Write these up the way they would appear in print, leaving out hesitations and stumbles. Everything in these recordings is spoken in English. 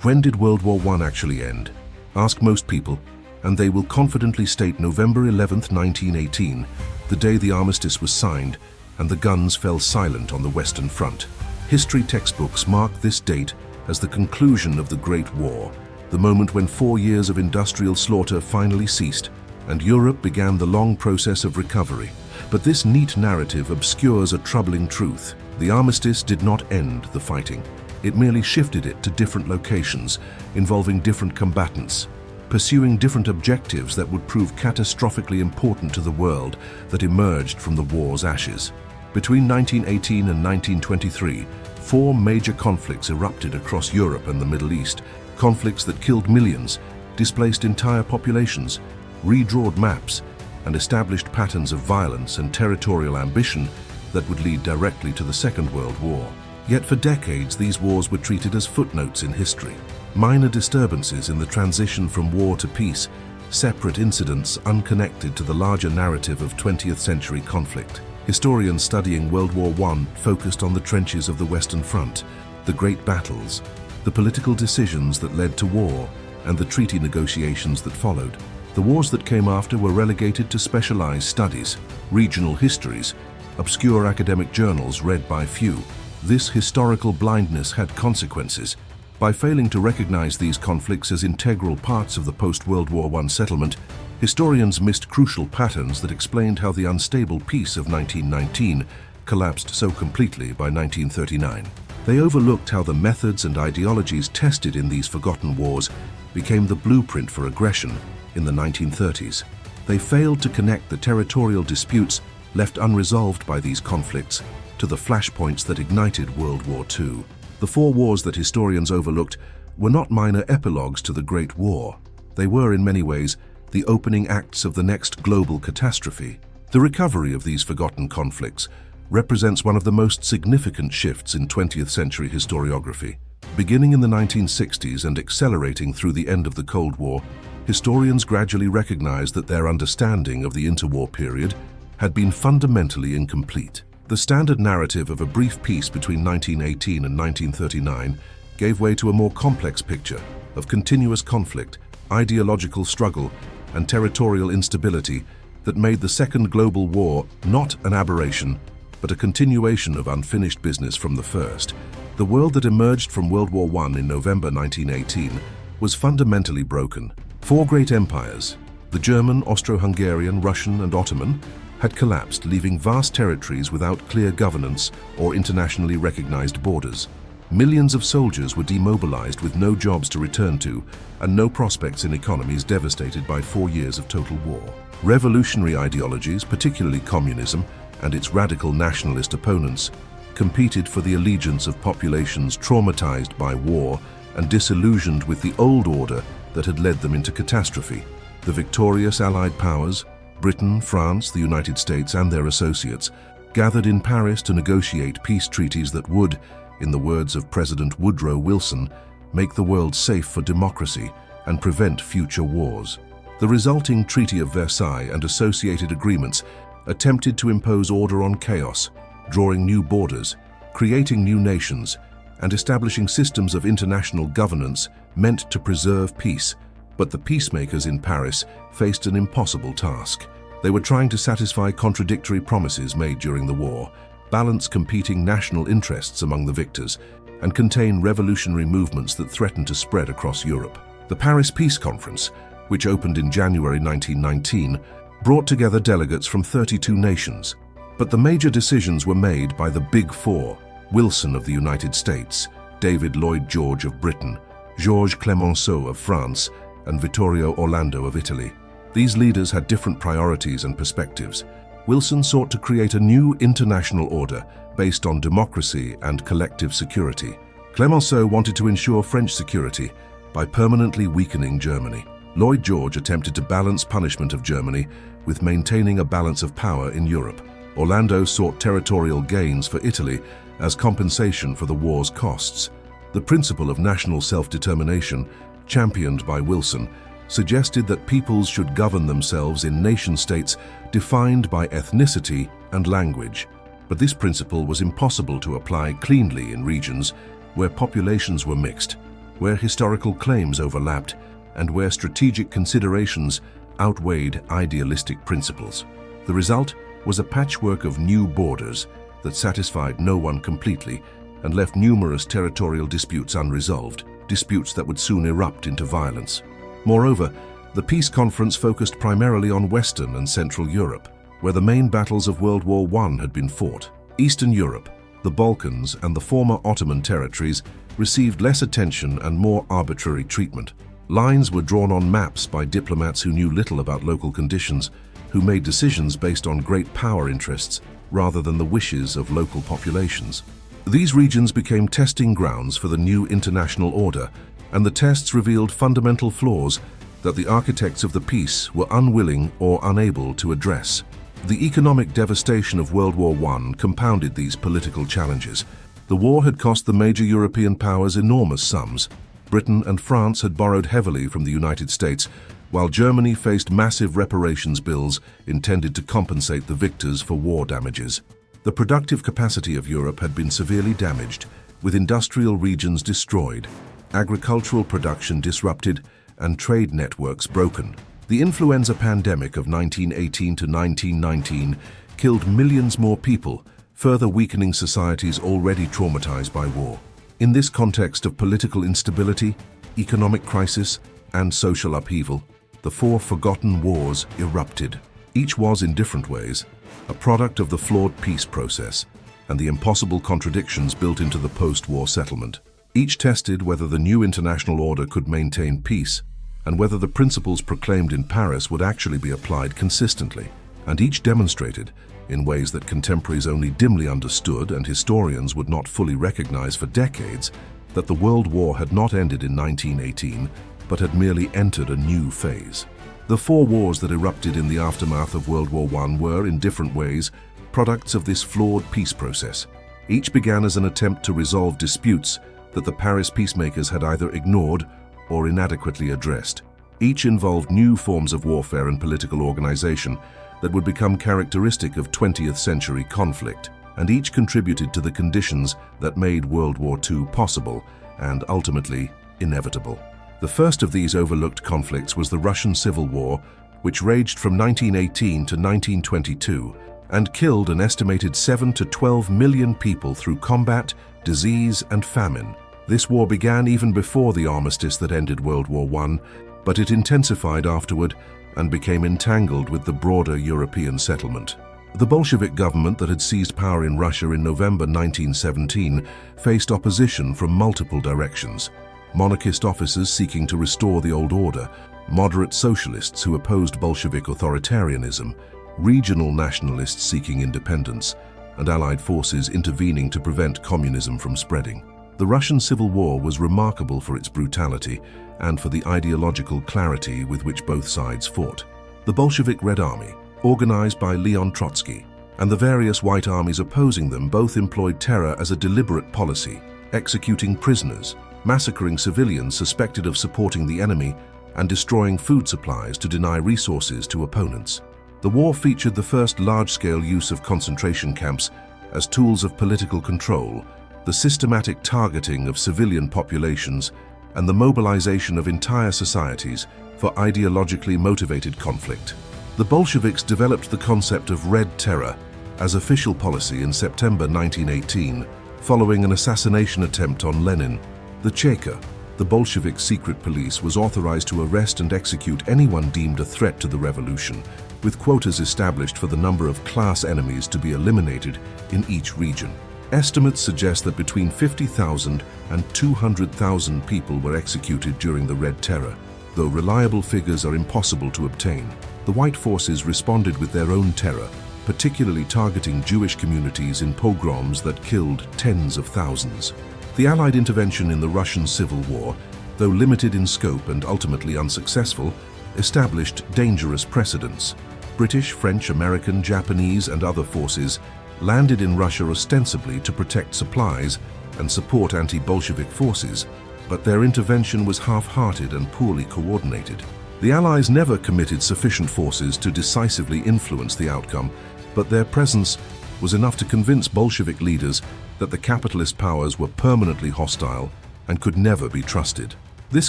When did World War I actually end? Ask most people, and they will confidently state November 11th, 1918, the day the armistice was signed and the guns fell silent on the Western Front. History textbooks mark this date as the conclusion of the Great War, the moment when 4 years of industrial slaughter finally ceased and Europe began the long process of recovery. But this neat narrative obscures a troubling truth. The armistice did not end the fighting. It merely shifted it to different locations, involving different combatants, pursuing different objectives that would prove catastrophically important to the world that emerged from the war's ashes. Between 1918 and 1923, 4 major conflicts erupted across Europe and the Middle East, conflicts that killed millions, displaced entire populations, redrawed maps, and established patterns of violence and territorial ambition that would lead directly to the Second World War. Yet for decades, these wars were treated as footnotes in history, minor disturbances in the transition from war to peace, separate incidents unconnected to the larger narrative of 20th century conflict. Historians studying World War I focused on the trenches of the Western Front, the great battles, the political decisions that led to war, and the treaty negotiations that followed. The wars that came after were relegated to specialized studies, regional histories, obscure academic journals read by few. This historical blindness had consequences. By failing to recognize these conflicts as integral parts of the post-World War I settlement, historians missed crucial patterns that explained how the unstable peace of 1919 collapsed so completely by 1939. They overlooked how the methods and ideologies tested in these forgotten wars became the blueprint for aggression in the 1930s. They failed to connect the territorial disputes left unresolved by these conflicts to the flashpoints that ignited World War II. The 4 wars that historians overlooked were not minor epilogues to the Great War. They were, in many ways, the opening acts of the next global catastrophe. The recovery of these forgotten conflicts represents one of the most significant shifts in 20th century historiography. Beginning in the 1960s and accelerating through the end of the Cold War, historians gradually recognized that their understanding of the interwar period had been fundamentally incomplete. The standard narrative of a brief peace between 1918 and 1939 gave way to a more complex picture of continuous conflict, ideological struggle, and territorial instability that made the Second Global War not an aberration, but a continuation of unfinished business from the first. The world that emerged from World War I in November 1918 was fundamentally broken. 4 great empires, the German, Austro-Hungarian, Russian, and Ottoman, had collapsed, leaving vast territories without clear governance or internationally recognized borders. Millions of soldiers were demobilized with no jobs to return to and no prospects in economies devastated by 4 years of total war. Revolutionary ideologies, particularly communism and its radical nationalist opponents, competed for the allegiance of populations traumatized by war and disillusioned with the old order that had led them into catastrophe. The victorious Allied powers, Britain, France, the United States, and their associates, gathered in Paris to negotiate peace treaties that would, in the words of President Woodrow Wilson, make the world safe for democracy and prevent future wars. The resulting Treaty of Versailles and associated agreements attempted to impose order on chaos, drawing new borders, creating new nations, and establishing systems of international governance meant to preserve peace. But the peacemakers in Paris faced an impossible task. They were trying to satisfy contradictory promises made during the war, balance competing national interests among the victors, and contain revolutionary movements that threatened to spread across Europe. The Paris Peace Conference, which opened in January 1919, brought together delegates from 32 nations. But the major decisions were made by the Big Four: Wilson of the United States, David Lloyd George of Britain, Georges Clemenceau of France, and Vittorio Orlando of Italy. These leaders had different priorities and perspectives. Wilson sought to create a new international order based on democracy and collective security. Clemenceau wanted to ensure French security by permanently weakening Germany. Lloyd George attempted to balance punishment of Germany with maintaining a balance of power in Europe. Orlando sought territorial gains for Italy as compensation for the war's costs. The principle of national self-determination, championed by Wilson, suggested that peoples should govern themselves in nation-states defined by ethnicity and language. But this principle was impossible to apply cleanly in regions where populations were mixed. where historical claims overlapped, and where strategic considerations outweighed idealistic principles. The result was a patchwork of new borders that satisfied no one completely and left numerous territorial disputes unresolved, disputes that would soon erupt into violence. Moreover, the peace conference focused primarily on Western and Central Europe, where the main battles of World War I had been fought. Eastern Europe, the Balkans, and the former Ottoman territories received less attention and more arbitrary treatment. Lines were drawn on maps by diplomats who knew little about local conditions, who made decisions based on great power interests rather than the wishes of local populations. These regions became testing grounds for the new international order, and the tests revealed fundamental flaws that the architects of the peace were unwilling or unable to address. The economic devastation of World War I compounded these political challenges. The war had cost the major European powers enormous sums. Britain and France had borrowed heavily from the United States, while Germany faced massive reparations bills intended to compensate the victors for war damages. The productive capacity of Europe had been severely damaged, with industrial regions destroyed, agricultural production disrupted, and trade networks broken. The influenza pandemic of 1918 to 1919 killed millions more people, further weakening societies already traumatized by war. In this context of political instability, economic crisis, and social upheaval, the four forgotten wars erupted. Each was, in different ways, a product of the flawed peace process and the impossible contradictions built into the post-war settlement. Each tested whether the new international order could maintain peace and whether the principles proclaimed in Paris would actually be applied consistently. And each demonstrated, in ways that contemporaries only dimly understood and historians would not fully recognize for decades, that the World War had not ended in 1918, but had merely entered a new phase. The four wars that erupted in the aftermath of World War I were, in different ways, products of this flawed peace process. Each began as an attempt to resolve disputes that the Paris peacemakers had either ignored or inadequately addressed. Each involved new forms of warfare and political organization that would become characteristic of 20th century conflict, and each contributed to the conditions that made World War II possible and ultimately inevitable. The first of these overlooked conflicts was the Russian Civil War, which raged from 1918 to 1922 and killed an estimated 7 to 12 million people through combat, disease, and famine. This war began even before the armistice that ended World War I, but it intensified afterward and became entangled with the broader European settlement. The Bolshevik government that had seized power in Russia in November 1917 faced opposition from multiple directions. Monarchist officers seeking to restore the old order, moderate socialists who opposed Bolshevik authoritarianism, regional nationalists seeking independence, and Allied forces intervening to prevent communism from spreading. The Russian Civil War was remarkable for its brutality and for the ideological clarity with which both sides fought. The Bolshevik Red Army, organized by Leon Trotsky, and the various white armies opposing them both employed terror as a deliberate policy, executing prisoners, massacring civilians suspected of supporting the enemy, and destroying food supplies to deny resources to opponents. The war featured the first large-scale use of concentration camps as tools of political control, the systematic targeting of civilian populations, and the mobilization of entire societies for ideologically motivated conflict. The Bolsheviks developed the concept of Red Terror as official policy in September 1918, following an assassination attempt on Lenin. The Cheka, the Bolshevik secret police, was authorized to arrest and execute anyone deemed a threat to the revolution, with quotas established for the number of class enemies to be eliminated in each region. Estimates suggest that between 50,000 and 200,000 people were executed during the Red Terror, though reliable figures are impossible to obtain. The white forces responded with their own terror, particularly targeting Jewish communities in pogroms that killed tens of thousands. The Allied intervention in the Russian Civil War, though limited in scope and ultimately unsuccessful, established dangerous precedents. British, French, American, Japanese, and other forces landed in Russia ostensibly to protect supplies and support anti-Bolshevik forces, but their intervention was half-hearted and poorly coordinated. The Allies never committed sufficient forces to decisively influence the outcome, but their presence was enough to convince Bolshevik leaders that the capitalist powers were permanently hostile and could never be trusted. This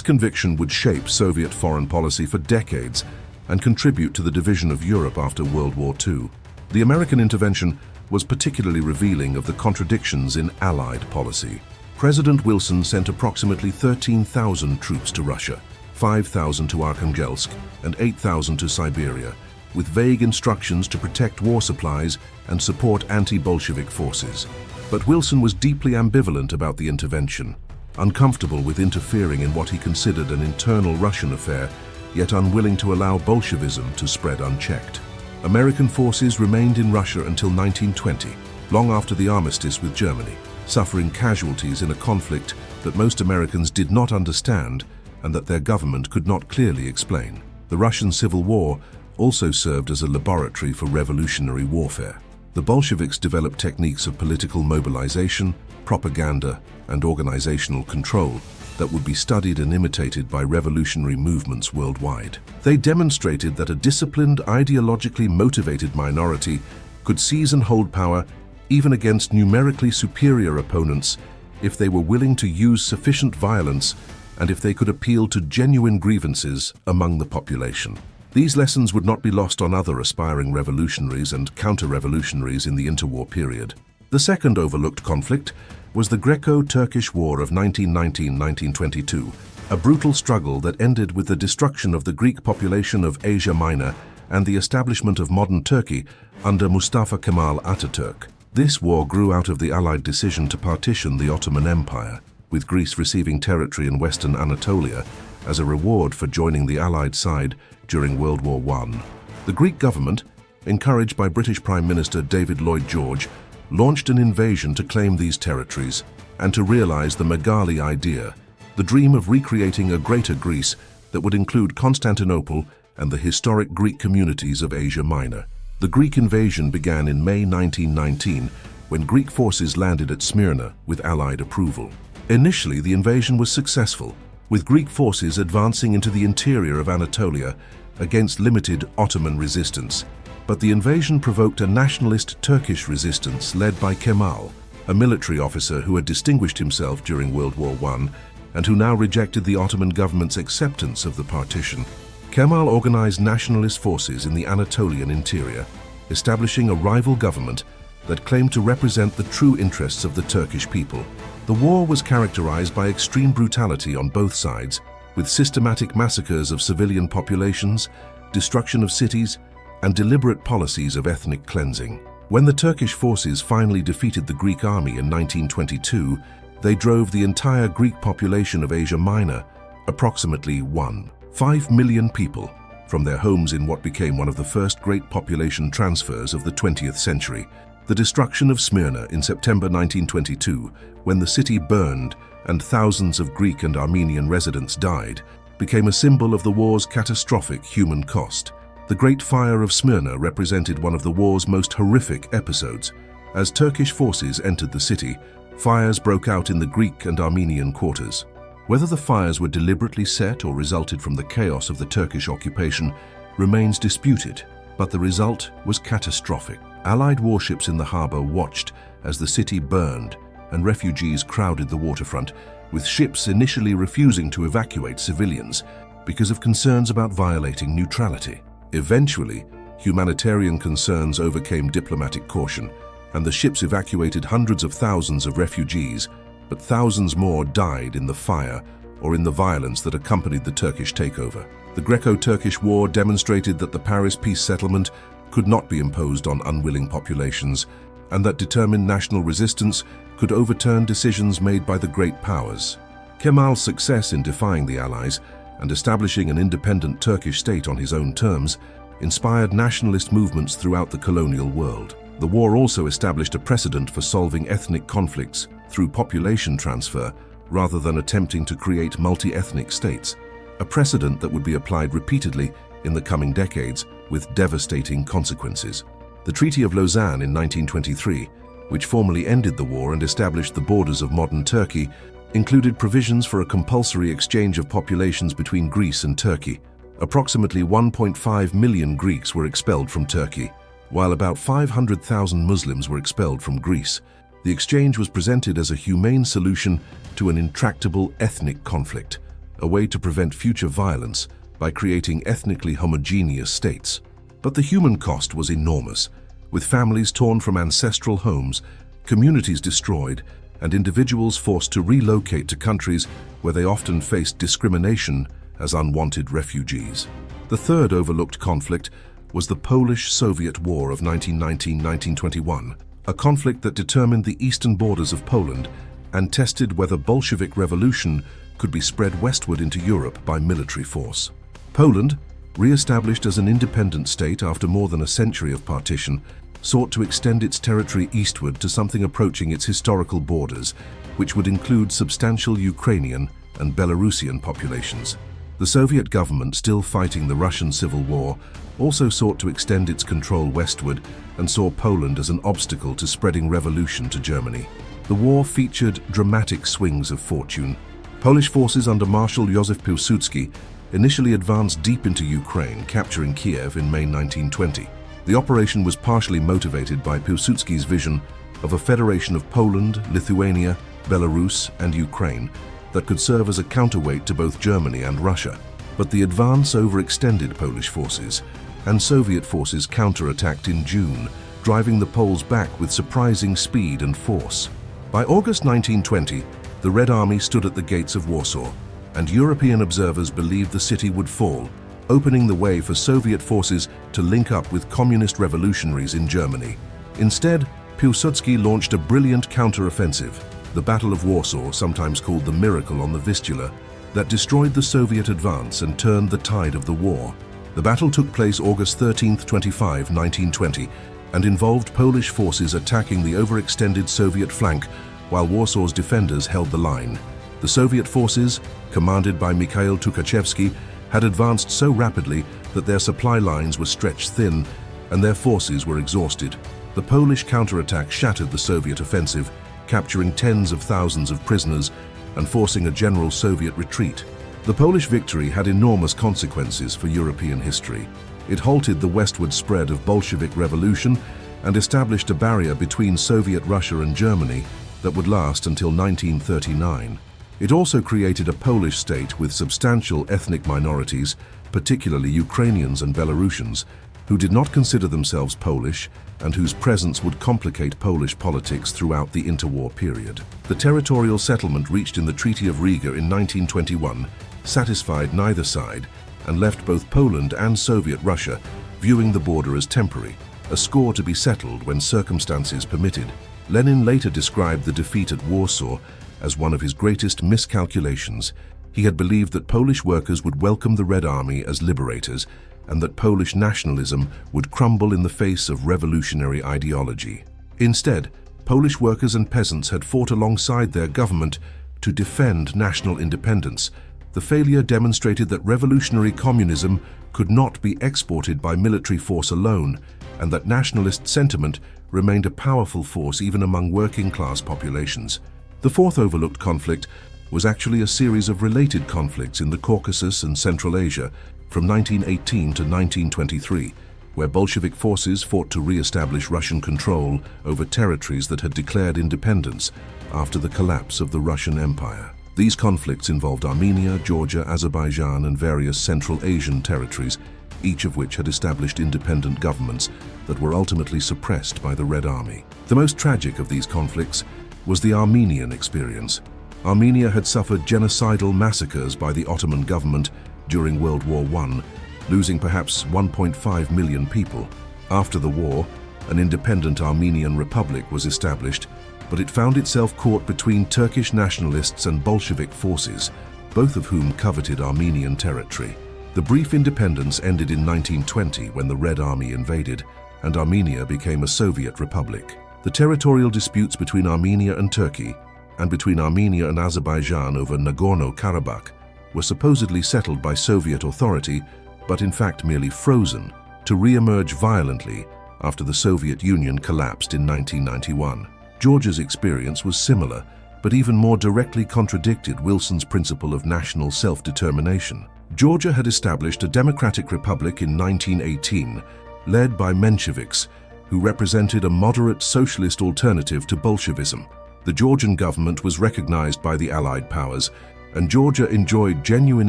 conviction would shape Soviet foreign policy for decades and contribute to the division of Europe after World War II. The American intervention was particularly revealing of the contradictions in Allied policy. President Wilson sent approximately 13,000 troops to Russia, 5,000 to Arkhangelsk, and 8,000 to Siberia, with vague instructions to protect war supplies and support anti-Bolshevik forces. But Wilson was deeply ambivalent about the intervention, uncomfortable with interfering in what he considered an internal Russian affair, yet unwilling to allow Bolshevism to spread unchecked. American forces remained in Russia until 1920, long after the armistice with Germany, suffering casualties in a conflict that most Americans did not understand and that their government could not clearly explain. The Russian Civil War also served as a laboratory for revolutionary warfare. The Bolsheviks developed techniques of political mobilization, propaganda, and organizational control that would be studied and imitated by revolutionary movements worldwide. They demonstrated that a disciplined, ideologically motivated minority could seize and hold power even against numerically superior opponents if they were willing to use sufficient violence and if they could appeal to genuine grievances among the population. These lessons would not be lost on other aspiring revolutionaries and counter-revolutionaries in the interwar period. The second overlooked conflict was the Greco-Turkish War of 1919-1922, a brutal struggle that ended with the destruction of the Greek population of Asia Minor and the establishment of modern Turkey under Mustafa Kemal Ataturk. This war grew out of the Allied decision to partition the Ottoman Empire, with Greece receiving territory in western Anatolia as a reward for joining the Allied side during World War I. The Greek government, encouraged by British Prime Minister David Lloyd George, launched an invasion to claim these territories and to realize the Megali idea, the dream of recreating a greater Greece that would include Constantinople and the historic Greek communities of Asia Minor. The Greek invasion began in May 1919 when Greek forces landed at Smyrna with Allied approval. Initially, the invasion was successful, with Greek forces advancing into the interior of Anatolia against limited Ottoman resistance. But the invasion provoked a nationalist Turkish resistance led by Kemal, a military officer who had distinguished himself during World War I and who now rejected the Ottoman government's acceptance of the partition. Kemal organized nationalist forces in the Anatolian interior, establishing a rival government that claimed to represent the true interests of the Turkish people. The war was characterized by extreme brutality on both sides, with systematic massacres of civilian populations, destruction of cities, and deliberate policies of ethnic cleansing. When the Turkish forces finally defeated the Greek army in 1922, they drove the entire Greek population of Asia Minor, approximately 1.5 million people, from their homes in what became one of the first great population transfers of the 20th century. The destruction of Smyrna in September 1922, when the city burned and thousands of Greek and Armenian residents died, became a symbol of the war's catastrophic human cost. The Great Fire of Smyrna represented one of the war's most horrific episodes. As Turkish forces entered the city, fires broke out in the Greek and Armenian quarters. Whether the fires were deliberately set or resulted from the chaos of the Turkish occupation remains disputed, but the result was catastrophic. Allied warships in the harbor watched as the city burned and refugees crowded the waterfront, with ships initially refusing to evacuate civilians because of concerns about violating neutrality. Eventually, humanitarian concerns overcame diplomatic caution, and the ships evacuated hundreds of thousands of refugees, but thousands more died in the fire or in the violence that accompanied the Turkish takeover. The Greco-Turkish War demonstrated that the Paris peace settlement could not be imposed on unwilling populations, and that determined national resistance could overturn decisions made by the great powers. Kemal's success in defying the Allies and establishing an independent Turkish state on his own terms inspired nationalist movements throughout the colonial world. The war also established a precedent for solving ethnic conflicts through population transfer rather than attempting to create multi-ethnic states, a precedent that would be applied repeatedly in the coming decades with devastating consequences. The Treaty of Lausanne in 1923, which formally ended the war and established the borders of modern Turkey, included provisions for a compulsory exchange of populations between Greece and Turkey. Approximately 1.5 million Greeks were expelled from Turkey, while about 500,000 Muslims were expelled from Greece. The exchange was presented as a humane solution to an intractable ethnic conflict, a way to prevent future violence by creating ethnically homogeneous states. But the human cost was enormous, with families torn from ancestral homes, communities destroyed, and individuals forced to relocate to countries where they often faced discrimination as unwanted refugees. The third overlooked conflict was the Polish-Soviet War of 1919-1921, a conflict that determined the eastern borders of Poland and tested whether Bolshevik revolution could be spread westward into Europe by military force. Poland, re-established as an independent state after more than a century of partition, sought to extend its territory eastward to something approaching its historical borders, which would include substantial Ukrainian and Belarusian populations. The Soviet government, still fighting the Russian Civil War, also sought to extend its control westward and saw Poland as an obstacle to spreading revolution to Germany. The war featured dramatic swings of fortune. Polish forces under Marshal Józef Piłsudski initially advanced deep into Ukraine, capturing Kiev in May 1920. The operation was partially motivated by Piłsudski's vision of a federation of Poland, Lithuania, Belarus, and Ukraine that could serve as a counterweight to both Germany and Russia. But the advance overextended Polish forces, and Soviet forces counterattacked in June, driving the Poles back with surprising speed and force. By August 1920, the Red Army stood at the gates of Warsaw, and European observers believed the city would fall, opening the way for Soviet forces to link up with communist revolutionaries in Germany. Instead, Piłsudski launched a brilliant counter-offensive, the Battle of Warsaw, sometimes called the Miracle on the Vistula, that destroyed the Soviet advance and turned the tide of the war. The battle took place August 13-25, 1920, and involved Polish forces attacking the overextended Soviet flank while Warsaw's defenders held the line. The Soviet forces, commanded by Mikhail Tukhachevsky, had advanced so rapidly that their supply lines were stretched thin and their forces were exhausted. The Polish counterattack shattered the Soviet offensive, capturing tens of thousands of prisoners and forcing a general Soviet retreat. The Polish victory had enormous consequences for European history. It halted the westward spread of Bolshevik revolution and established a barrier between Soviet Russia and Germany that would last until 1939. It also created a Polish state with substantial ethnic minorities, particularly Ukrainians and Belarusians, who did not consider themselves Polish and whose presence would complicate Polish politics throughout the interwar period. The territorial settlement reached in the Treaty of Riga in 1921 satisfied neither side and left both Poland and Soviet Russia viewing the border as temporary, a score to be settled when circumstances permitted. Lenin later described the defeat at Warsaw as one of his greatest miscalculations. He had believed that Polish workers would welcome the Red Army as liberators and that Polish nationalism would crumble in the face of revolutionary ideology. Instead, Polish workers and peasants had fought alongside their government to defend national independence. The failure demonstrated that revolutionary communism could not be exported by military force alone, and that nationalist sentiment remained a powerful force even among working-class populations. The fourth overlooked conflict was actually a series of related conflicts in the Caucasus and Central Asia from 1918 to 1923, where Bolshevik forces fought to re-establish Russian control over territories that had declared independence after the collapse of the Russian Empire. These conflicts involved Armenia, Georgia, Azerbaijan, and various Central Asian territories, each of which had established independent governments that were ultimately suppressed by the Red Army. The most tragic of these conflicts was the Armenian experience. Armenia had suffered genocidal massacres by the Ottoman government during World War I, losing perhaps 1.5 million people. After the war, an independent Armenian republic was established, but it found itself caught between Turkish nationalists and Bolshevik forces, both of whom coveted Armenian territory. The brief independence ended in 1920 when the Red Army invaded, and Armenia became a Soviet republic. The territorial disputes between Armenia and Turkey, and between Armenia and Azerbaijan over Nagorno-Karabakh, were supposedly settled by Soviet authority, but in fact merely frozen, to re-emerge violently after the Soviet Union collapsed in 1991. Georgia's experience was similar, but even more directly contradicted Wilson's principle of national self-determination. Georgia had established a democratic republic in 1918, led by Mensheviks, who represented a moderate socialist alternative to Bolshevism. The Georgian government was recognized by the Allied powers, and Georgia enjoyed genuine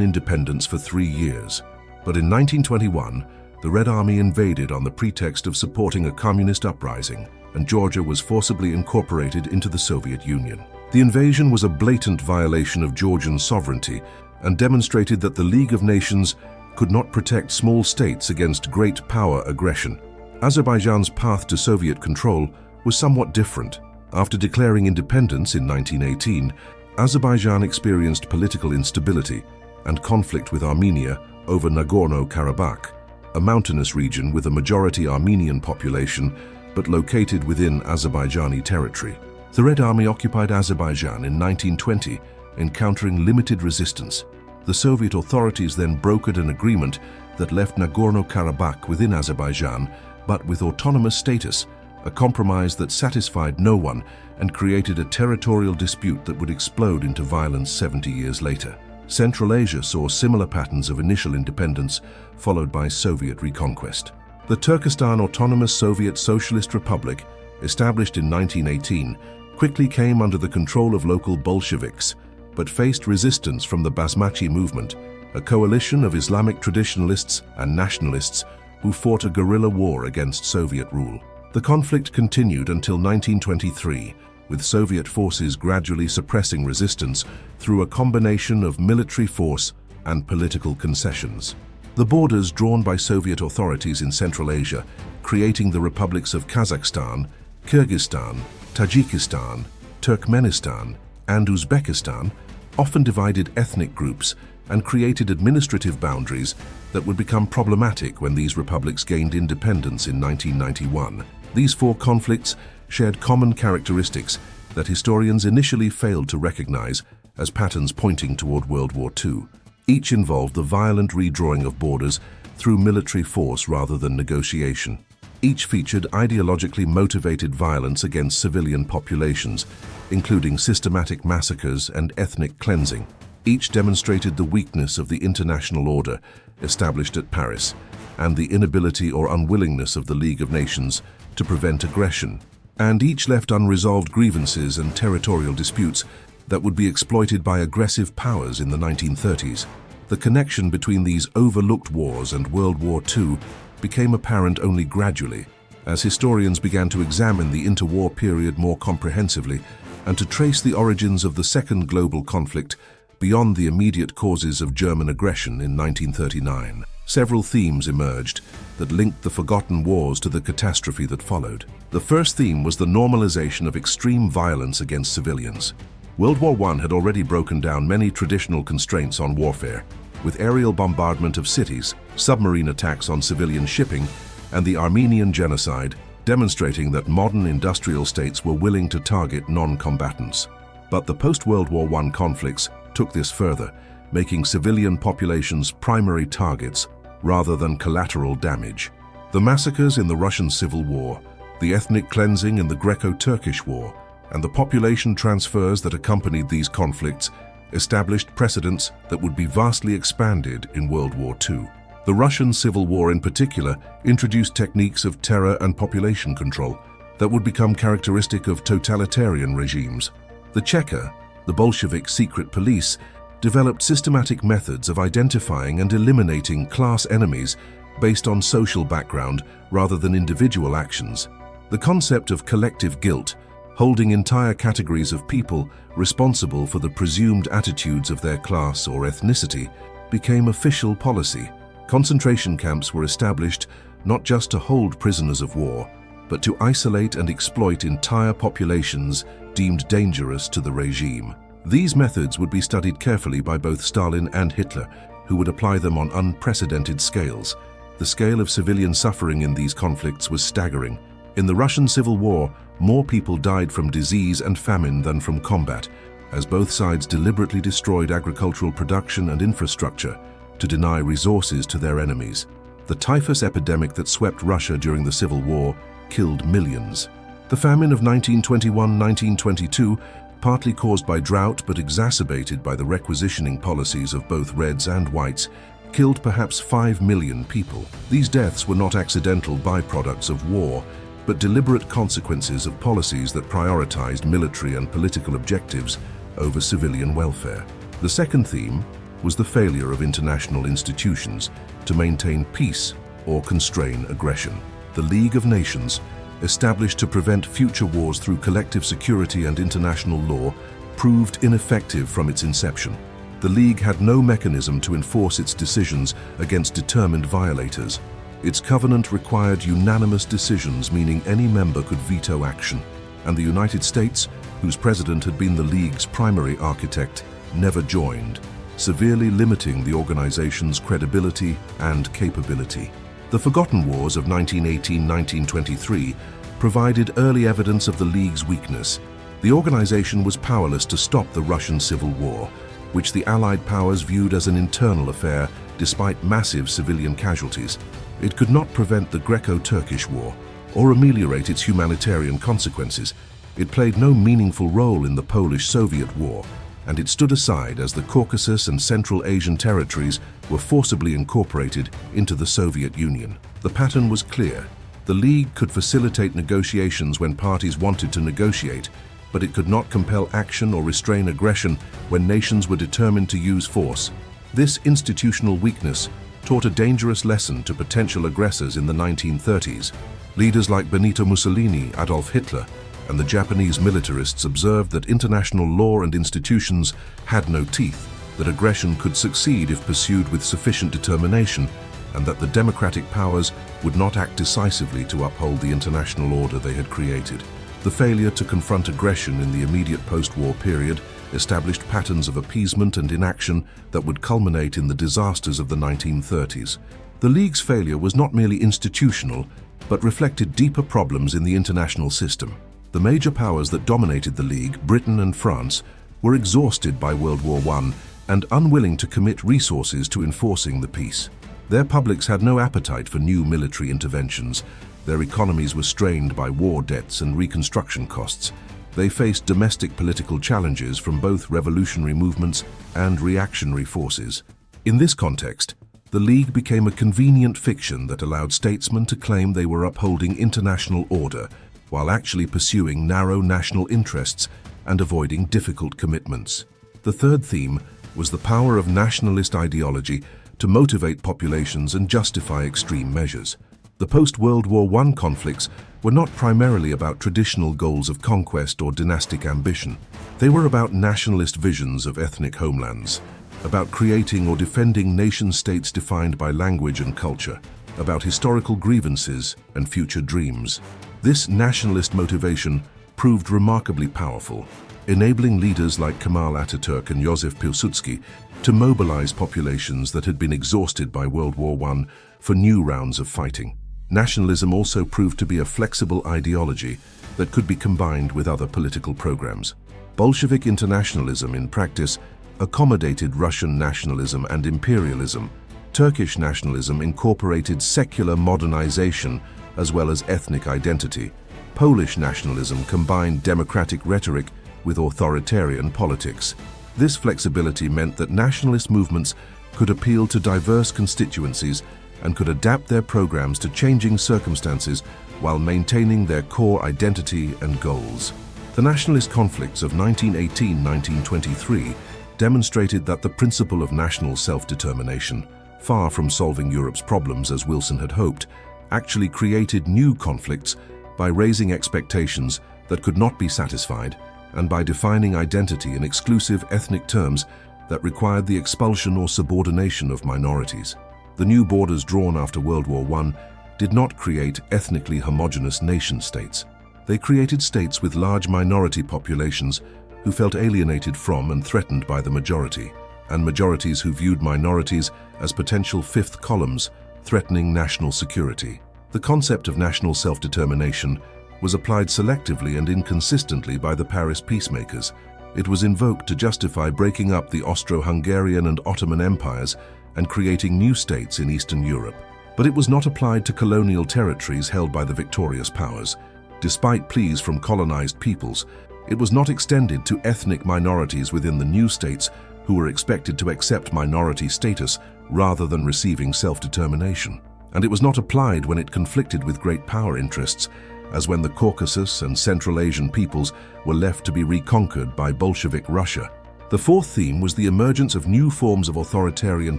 independence for 3 years. But in 1921, the Red Army invaded on the pretext of supporting a communist uprising, and Georgia was forcibly incorporated into the Soviet Union. The invasion was a blatant violation of Georgian sovereignty and demonstrated that the League of Nations could not protect small states against great power aggression. Azerbaijan's path to Soviet control was somewhat different. After declaring independence in 1918, Azerbaijan experienced political instability and conflict with Armenia over Nagorno-Karabakh, a mountainous region with a majority Armenian population but located within Azerbaijani territory. The Red Army occupied Azerbaijan in 1920, encountering limited resistance. The Soviet authorities then brokered an agreement that left Nagorno-Karabakh within Azerbaijan, but with autonomous status, a compromise that satisfied no one and created a territorial dispute that would explode into violence 70 years later. Central Asia saw similar patterns of initial independence, followed by Soviet reconquest. The Turkestan Autonomous Soviet Socialist Republic, established in 1918, quickly came under the control of local Bolsheviks, but faced resistance from the Basmachi movement, a coalition of Islamic traditionalists and nationalists who fought a guerrilla war against Soviet rule. The conflict continued until 1923, with Soviet forces gradually suppressing resistance through a combination of military force and political concessions. The borders drawn by Soviet authorities in Central Asia, creating the republics of Kazakhstan, Kyrgyzstan, Tajikistan, Turkmenistan, and Uzbekistan, often divided ethnic groups and created administrative boundaries that would become problematic when these republics gained independence in 1991. These 4 conflicts shared common characteristics that historians initially failed to recognize as patterns pointing toward World War II. Each involved the violent redrawing of borders through military force rather than negotiation. Each featured ideologically motivated violence against civilian populations, including systematic massacres and ethnic cleansing. Each demonstrated the weakness of the international order established at Paris and the inability or unwillingness of the League of Nations to prevent aggression. And each left unresolved grievances and territorial disputes that would be exploited by aggressive powers in the 1930s. The connection between these overlooked wars and World War II became apparent only gradually, as historians began to examine the interwar period more comprehensively and to trace the origins of the second global conflict beyond the immediate causes of German aggression in 1939. Several themes emerged that linked the forgotten wars to the catastrophe that followed. The first theme was the normalization of extreme violence against civilians. World War I had already broken down many traditional constraints on warfare, with aerial bombardment of cities, submarine attacks on civilian shipping, and the Armenian genocide, demonstrating that modern industrial states were willing to target non-combatants. But the post-World War I conflicts took this further, making civilian populations primary targets rather than collateral damage. The massacres in the Russian Civil War, the ethnic cleansing in the Greco-Turkish War, and the population transfers that accompanied these conflicts established precedents that would be vastly expanded in World War II. The Russian Civil War in particular introduced techniques of terror and population control that would become characteristic of totalitarian regimes. The Cheka, the Bolshevik secret police, developed systematic methods of identifying and eliminating class enemies based on social background rather than individual actions. The concept of collective guilt, holding entire categories of people responsible for the presumed attitudes of their class or ethnicity, became official policy. Concentration camps were established not just to hold prisoners of war, but to isolate and exploit entire populations deemed dangerous to the regime. These methods would be studied carefully by both Stalin and Hitler, who would apply them on unprecedented scales. The scale of civilian suffering in these conflicts was staggering. In the Russian Civil War, more people died from disease and famine than from combat, as both sides deliberately destroyed agricultural production and infrastructure to deny resources to their enemies. The typhus epidemic that swept Russia during the Civil War killed millions. The famine of 1921-1922, partly caused by drought but exacerbated by the requisitioning policies of both Reds and Whites, killed perhaps 5 million people. These deaths were not accidental byproducts of war. but deliberate consequences of policies that prioritized military and political objectives over civilian welfare. The second theme was the failure of international institutions to maintain peace or constrain aggression. The League of Nations, established to prevent future wars through collective security and international law, proved ineffective from its inception. The League had no mechanism to enforce its decisions against determined violators. Its covenant required unanimous decisions, meaning any member could veto action. And the United States, whose president had been the League's primary architect, never joined, severely limiting the organization's credibility and capability. The Forgotten Wars of 1918-1923 provided early evidence of the League's weakness. The organization was powerless to stop the Russian Civil War, which the Allied powers viewed as an internal affair despite massive civilian casualties. It could not prevent the Greco-Turkish War or ameliorate its humanitarian consequences. It played no meaningful role in the Polish-Soviet War, and it stood aside as the Caucasus and Central Asian territories were forcibly incorporated into the Soviet Union. The pattern was clear. The League could facilitate negotiations when parties wanted to negotiate, but it could not compel action or restrain aggression when nations were determined to use force. This institutional weakness taught a dangerous lesson to potential aggressors in the 1930s. Leaders like Benito Mussolini, Adolf Hitler, and the Japanese militarists observed that international law and institutions had no teeth, that aggression could succeed if pursued with sufficient determination, and that the democratic powers would not act decisively to uphold the international order they had created. The failure to confront aggression in the immediate post-war period established patterns of appeasement and inaction that would culminate in the disasters of the 1930s. The League's failure was not merely institutional, but reflected deeper problems in the international system. The major powers that dominated the League, Britain and France, were exhausted by World War I and unwilling to commit resources to enforcing the peace. Their publics had no appetite for new military interventions. Their economies were strained by war debts and reconstruction costs. They faced domestic political challenges from both revolutionary movements and reactionary forces. In this context, the League became a convenient fiction that allowed statesmen to claim they were upholding international order while actually pursuing narrow national interests and avoiding difficult commitments. The third theme was the power of nationalist ideology to motivate populations and justify extreme measures. The post-World War I conflicts were not primarily about traditional goals of conquest or dynastic ambition. They were about nationalist visions of ethnic homelands, about creating or defending nation-states defined by language and culture, about historical grievances and future dreams. This nationalist motivation proved remarkably powerful, enabling leaders like Kemal Ataturk and Joseph Pilsudski to mobilize populations that had been exhausted by World War I for new rounds of fighting. Nationalism also proved to be a flexible ideology that could be combined with other political programs. Bolshevik internationalism, in practice, accommodated Russian nationalism and imperialism. Turkish nationalism incorporated secular modernization as well as ethnic identity. Polish nationalism combined democratic rhetoric with authoritarian politics. This flexibility meant that nationalist movements could appeal to diverse constituencies and could adapt their programs to changing circumstances while maintaining their core identity and goals. The nationalist conflicts of 1918-1923 demonstrated that the principle of national self-determination, far from solving Europe's problems as Wilson had hoped, actually created new conflicts by raising expectations that could not be satisfied and by defining identity in exclusive ethnic terms that required the expulsion or subordination of minorities. The new borders drawn after World War I did not create ethnically homogeneous nation-states. They created states with large minority populations who felt alienated from and threatened by the majority, and majorities who viewed minorities as potential fifth columns threatening national security. The concept of national self-determination was applied selectively and inconsistently by the Paris peacemakers. It was invoked to justify breaking up the Austro-Hungarian and Ottoman empires and creating new states in Eastern Europe. But it was not applied to colonial territories held by the victorious powers. Despite pleas from colonized peoples, it was not extended to ethnic minorities within the new states who were expected to accept minority status rather than receiving self-determination. And it was not applied when it conflicted with great power interests as when the Caucasus and Central Asian peoples were left to be reconquered by Bolshevik Russia. The fourth theme was the emergence of new forms of authoritarian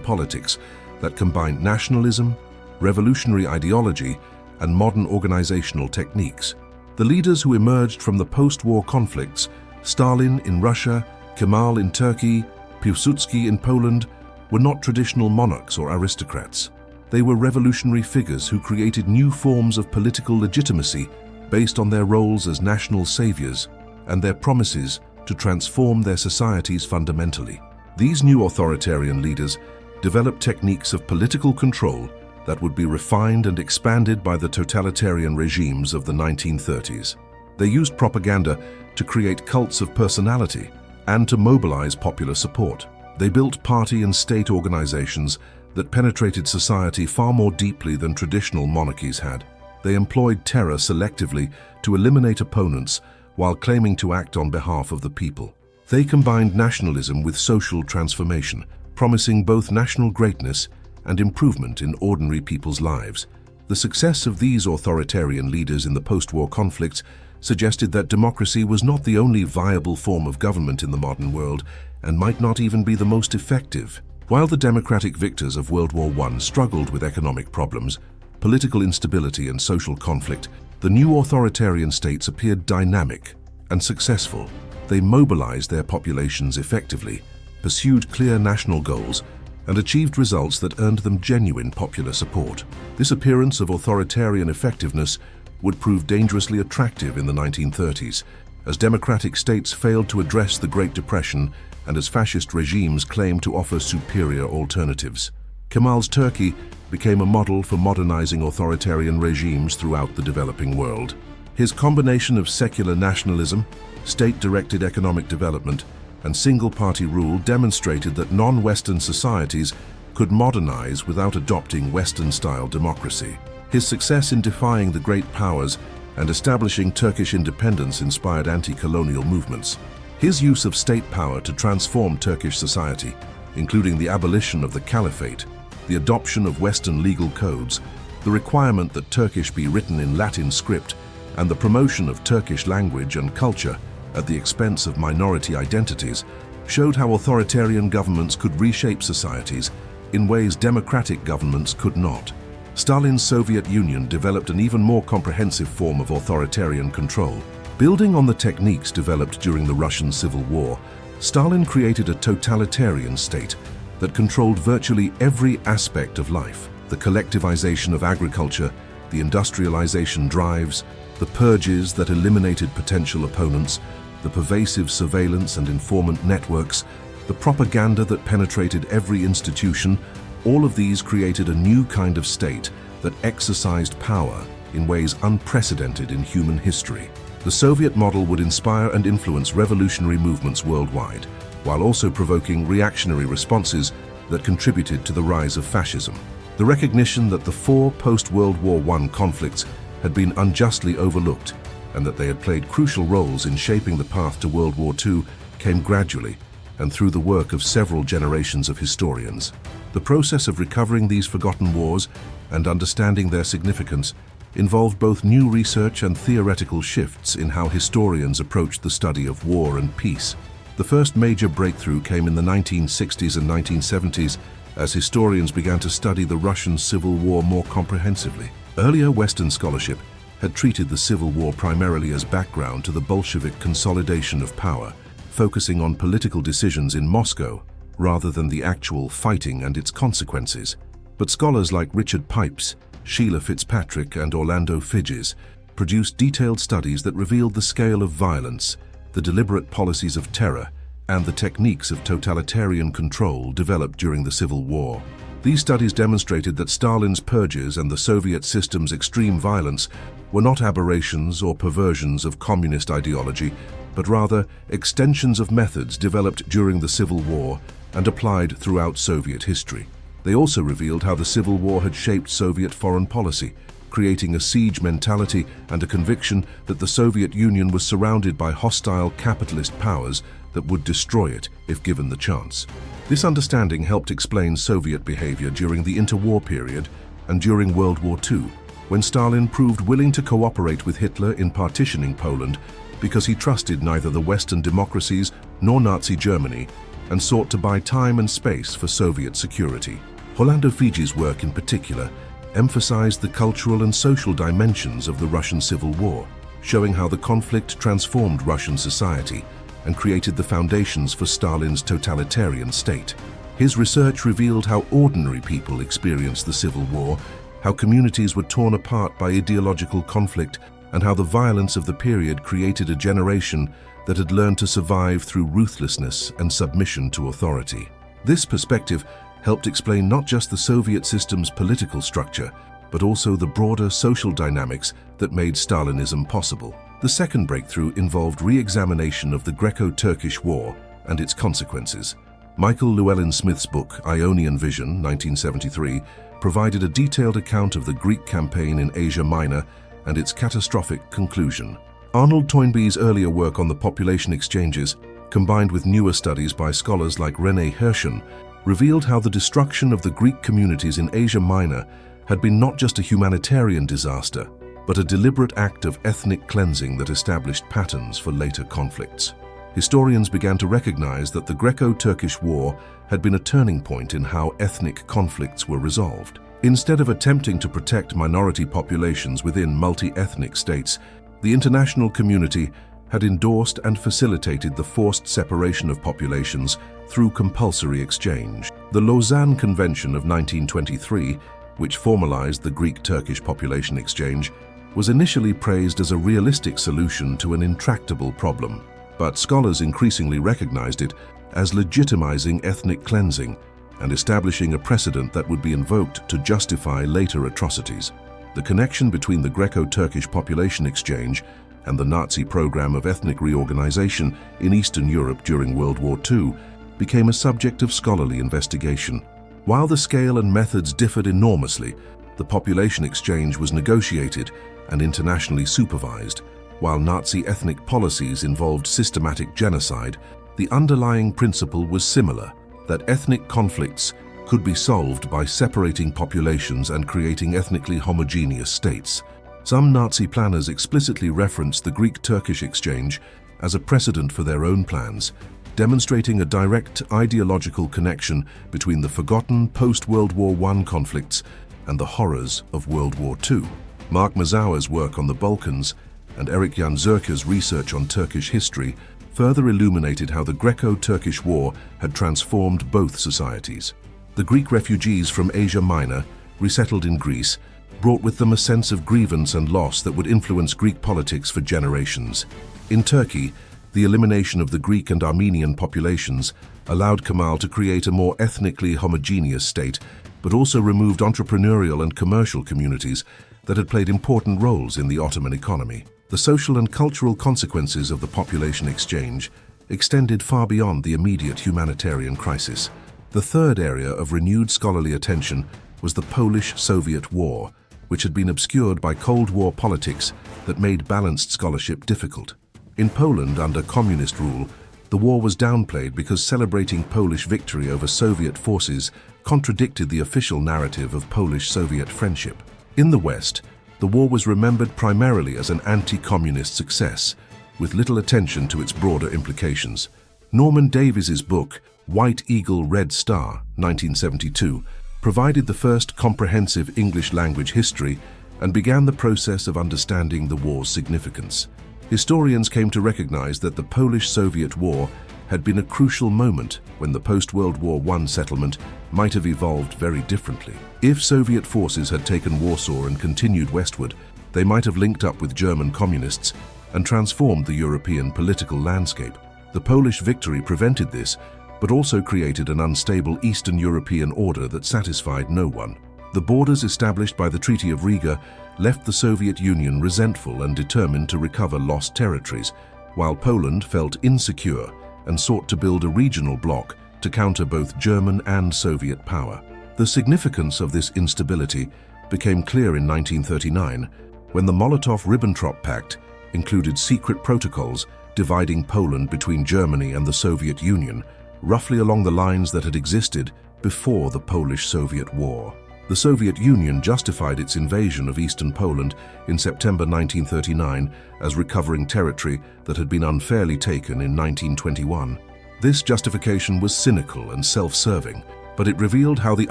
politics that combined nationalism, revolutionary ideology, and modern organizational techniques. The leaders who emerged from the post-war conflicts, Stalin in Russia, Kemal in Turkey, Piłsudski in Poland, were not traditional monarchs or aristocrats. They were revolutionary figures who created new forms of political legitimacy based on their roles as national saviors and their promises to transform their societies fundamentally. These new authoritarian leaders developed techniques of political control that would be refined and expanded by the totalitarian regimes of the 1930s. They used propaganda to create cults of personality and to mobilize popular support. They built party and state organizations that penetrated society far more deeply than traditional monarchies had. They employed terror selectively to eliminate opponents while claiming to act on behalf of the people. They combined nationalism with social transformation, promising both national greatness and improvement in ordinary people's lives. The success of these authoritarian leaders in the post-war conflicts suggested that democracy was not the only viable form of government in the modern world and might not even be the most effective. While the democratic victors of World War I struggled with economic problems, political instability and social conflict, the new authoritarian states appeared dynamic and successful. They mobilized their populations effectively, pursued clear national goals, and achieved results that earned them genuine popular support. This appearance of authoritarian effectiveness would prove dangerously attractive in the 1930s, as democratic states failed to address the Great Depression and as fascist regimes claimed to offer superior alternatives. Kemal's Turkey became a model for modernizing authoritarian regimes throughout the developing world. His combination of secular nationalism, state-directed economic development, and single-party rule demonstrated that non-Western societies could modernize without adopting Western-style democracy. His success in defying the great powers and establishing Turkish independence inspired anti-colonial movements. His use of state power to transform Turkish society, including the abolition of the caliphate, the adoption of Western legal codes, the requirement that Turkish be written in Latin script, and the promotion of Turkish language and culture at the expense of minority identities, showed how authoritarian governments could reshape societies in ways democratic governments could not. Stalin's Soviet Union developed an even more comprehensive form of authoritarian control. Building on the techniques developed during the Russian Civil War, Stalin created a totalitarian state that controlled virtually every aspect of life. The collectivization of agriculture, the industrialization drives, the purges that eliminated potential opponents, the pervasive surveillance and informant networks, the propaganda that penetrated every institution, all of these created a new kind of state that exercised power in ways unprecedented in human history. The Soviet model would inspire and influence revolutionary movements worldwide, while also provoking reactionary responses that contributed to the rise of fascism. The recognition that the four post-World War I conflicts had been unjustly overlooked and that they had played crucial roles in shaping the path to World War II came gradually and through the work of several generations of historians. The process of recovering these forgotten wars and understanding their significance involved both new research and theoretical shifts in how historians approached the study of war and peace. The first major breakthrough came in the 1960s and 1970s as historians began to study the Russian Civil War more comprehensively. Earlier Western scholarship had treated the Civil War primarily as background to the Bolshevik consolidation of power, focusing on political decisions in Moscow rather than the actual fighting and its consequences. But scholars like Richard Pipes, Sheila Fitzpatrick, and Orlando Figes produced detailed studies that revealed the scale of violence, the deliberate policies of terror, and the techniques of totalitarian control developed during the Civil War. These studies demonstrated that Stalin's purges and the Soviet system's extreme violence were not aberrations or perversions of communist ideology, but rather extensions of methods developed during the Civil War and applied throughout Soviet history. They also revealed how the Civil War had shaped Soviet foreign policy, creating a siege mentality and a conviction that the Soviet Union was surrounded by hostile capitalist powers that would destroy it if given the chance. This understanding helped explain Soviet behavior during the interwar period and during World War II, when Stalin proved willing to cooperate with Hitler in partitioning Poland because he trusted neither the Western democracies nor Nazi Germany and sought to buy time and space for Soviet security. Orlando Fiji's work in particular emphasized the cultural and social dimensions of the Russian Civil War, showing how the conflict transformed Russian society and created the foundations for Stalin's totalitarian state. His research revealed how ordinary people experienced the Civil War, how communities were torn apart by ideological conflict, and how the violence of the period created a generation that had learned to survive through ruthlessness and submission to authority. This perspective helped explain not just the Soviet system's political structure, but also the broader social dynamics that made Stalinism possible. The second breakthrough involved re-examination of the Greco-Turkish War and its consequences. Michael Llewellyn Smith's book, Ionian Vision, 1973, provided a detailed account of the Greek campaign in Asia Minor and its catastrophic conclusion. Arnold Toynbee's earlier work on the population exchanges, combined with newer studies by scholars like René Hirschen, revealed how the destruction of the Greek communities in Asia Minor had been not just a humanitarian disaster, but a deliberate act of ethnic cleansing that established patterns for later conflicts. Historians began to recognize that the Greco-Turkish War had been a turning point in how ethnic conflicts were resolved. Instead of attempting to protect minority populations within multi-ethnic states, the international community had endorsed and facilitated the forced separation of populations through compulsory exchange. The Lausanne Convention of 1923, which formalized the Greek-Turkish population exchange, was initially praised as a realistic solution to an intractable problem, but scholars increasingly recognized it as legitimizing ethnic cleansing and establishing a precedent that would be invoked to justify later atrocities. The connection between the Greco-Turkish population exchange and the Nazi program of ethnic reorganization in Eastern Europe during World War II became a subject of scholarly investigation. While the scale and methods differed enormously, the population exchange was negotiated and internationally supervised. While Nazi ethnic policies involved systematic genocide, the underlying principle was similar, that ethnic conflicts could be solved by separating populations and creating ethnically homogeneous states. Some Nazi planners explicitly referenced the Greek-Turkish exchange as a precedent for their own plans, demonstrating a direct ideological connection between the forgotten post-World War I conflicts and the horrors of World War II. Mark Mazower's work on the Balkans and Erik Jan Zerke's research on Turkish history further illuminated how the Greco-Turkish War had transformed both societies. The Greek refugees from Asia Minor, resettled in Greece, brought with them a sense of grievance and loss that would influence Greek politics for generations. In Turkey, the elimination of the Greek and Armenian populations allowed Kemal to create a more ethnically homogeneous state, but also removed entrepreneurial and commercial communities that had played important roles in the Ottoman economy. The social and cultural consequences of the population exchange extended far beyond the immediate humanitarian crisis. The third area of renewed scholarly attention was the Polish-Soviet War, which had been obscured by Cold War politics that made balanced scholarship difficult. In Poland, under communist rule, the war was downplayed because celebrating Polish victory over Soviet forces contradicted the official narrative of Polish-Soviet friendship. In the West, the war was remembered primarily as an anti-communist success, with little attention to its broader implications. Norman Davies's book, White Eagle, Red Star, 1972, provided the first comprehensive English-language history and began the process of understanding the war's significance. Historians came to recognize that the Polish-Soviet War had been a crucial moment when the post-World War I settlement might have evolved very differently. If Soviet forces had taken Warsaw and continued westward, they might have linked up with German communists and transformed the European political landscape. The Polish victory prevented this, but also created an unstable Eastern European order that satisfied no one. The borders established by the Treaty of Riga left the Soviet Union resentful and determined to recover lost territories, while Poland felt insecure and sought to build a regional bloc to counter both German and Soviet power. The significance of this instability became clear in 1939, when the Molotov-Ribbentrop Pact included secret protocols dividing Poland between Germany and the Soviet Union, roughly along the lines that had existed before the Polish-Soviet War. The Soviet Union justified its invasion of eastern Poland in September 1939 as recovering territory that had been unfairly taken in 1921. This justification was cynical and self-serving, but it revealed how the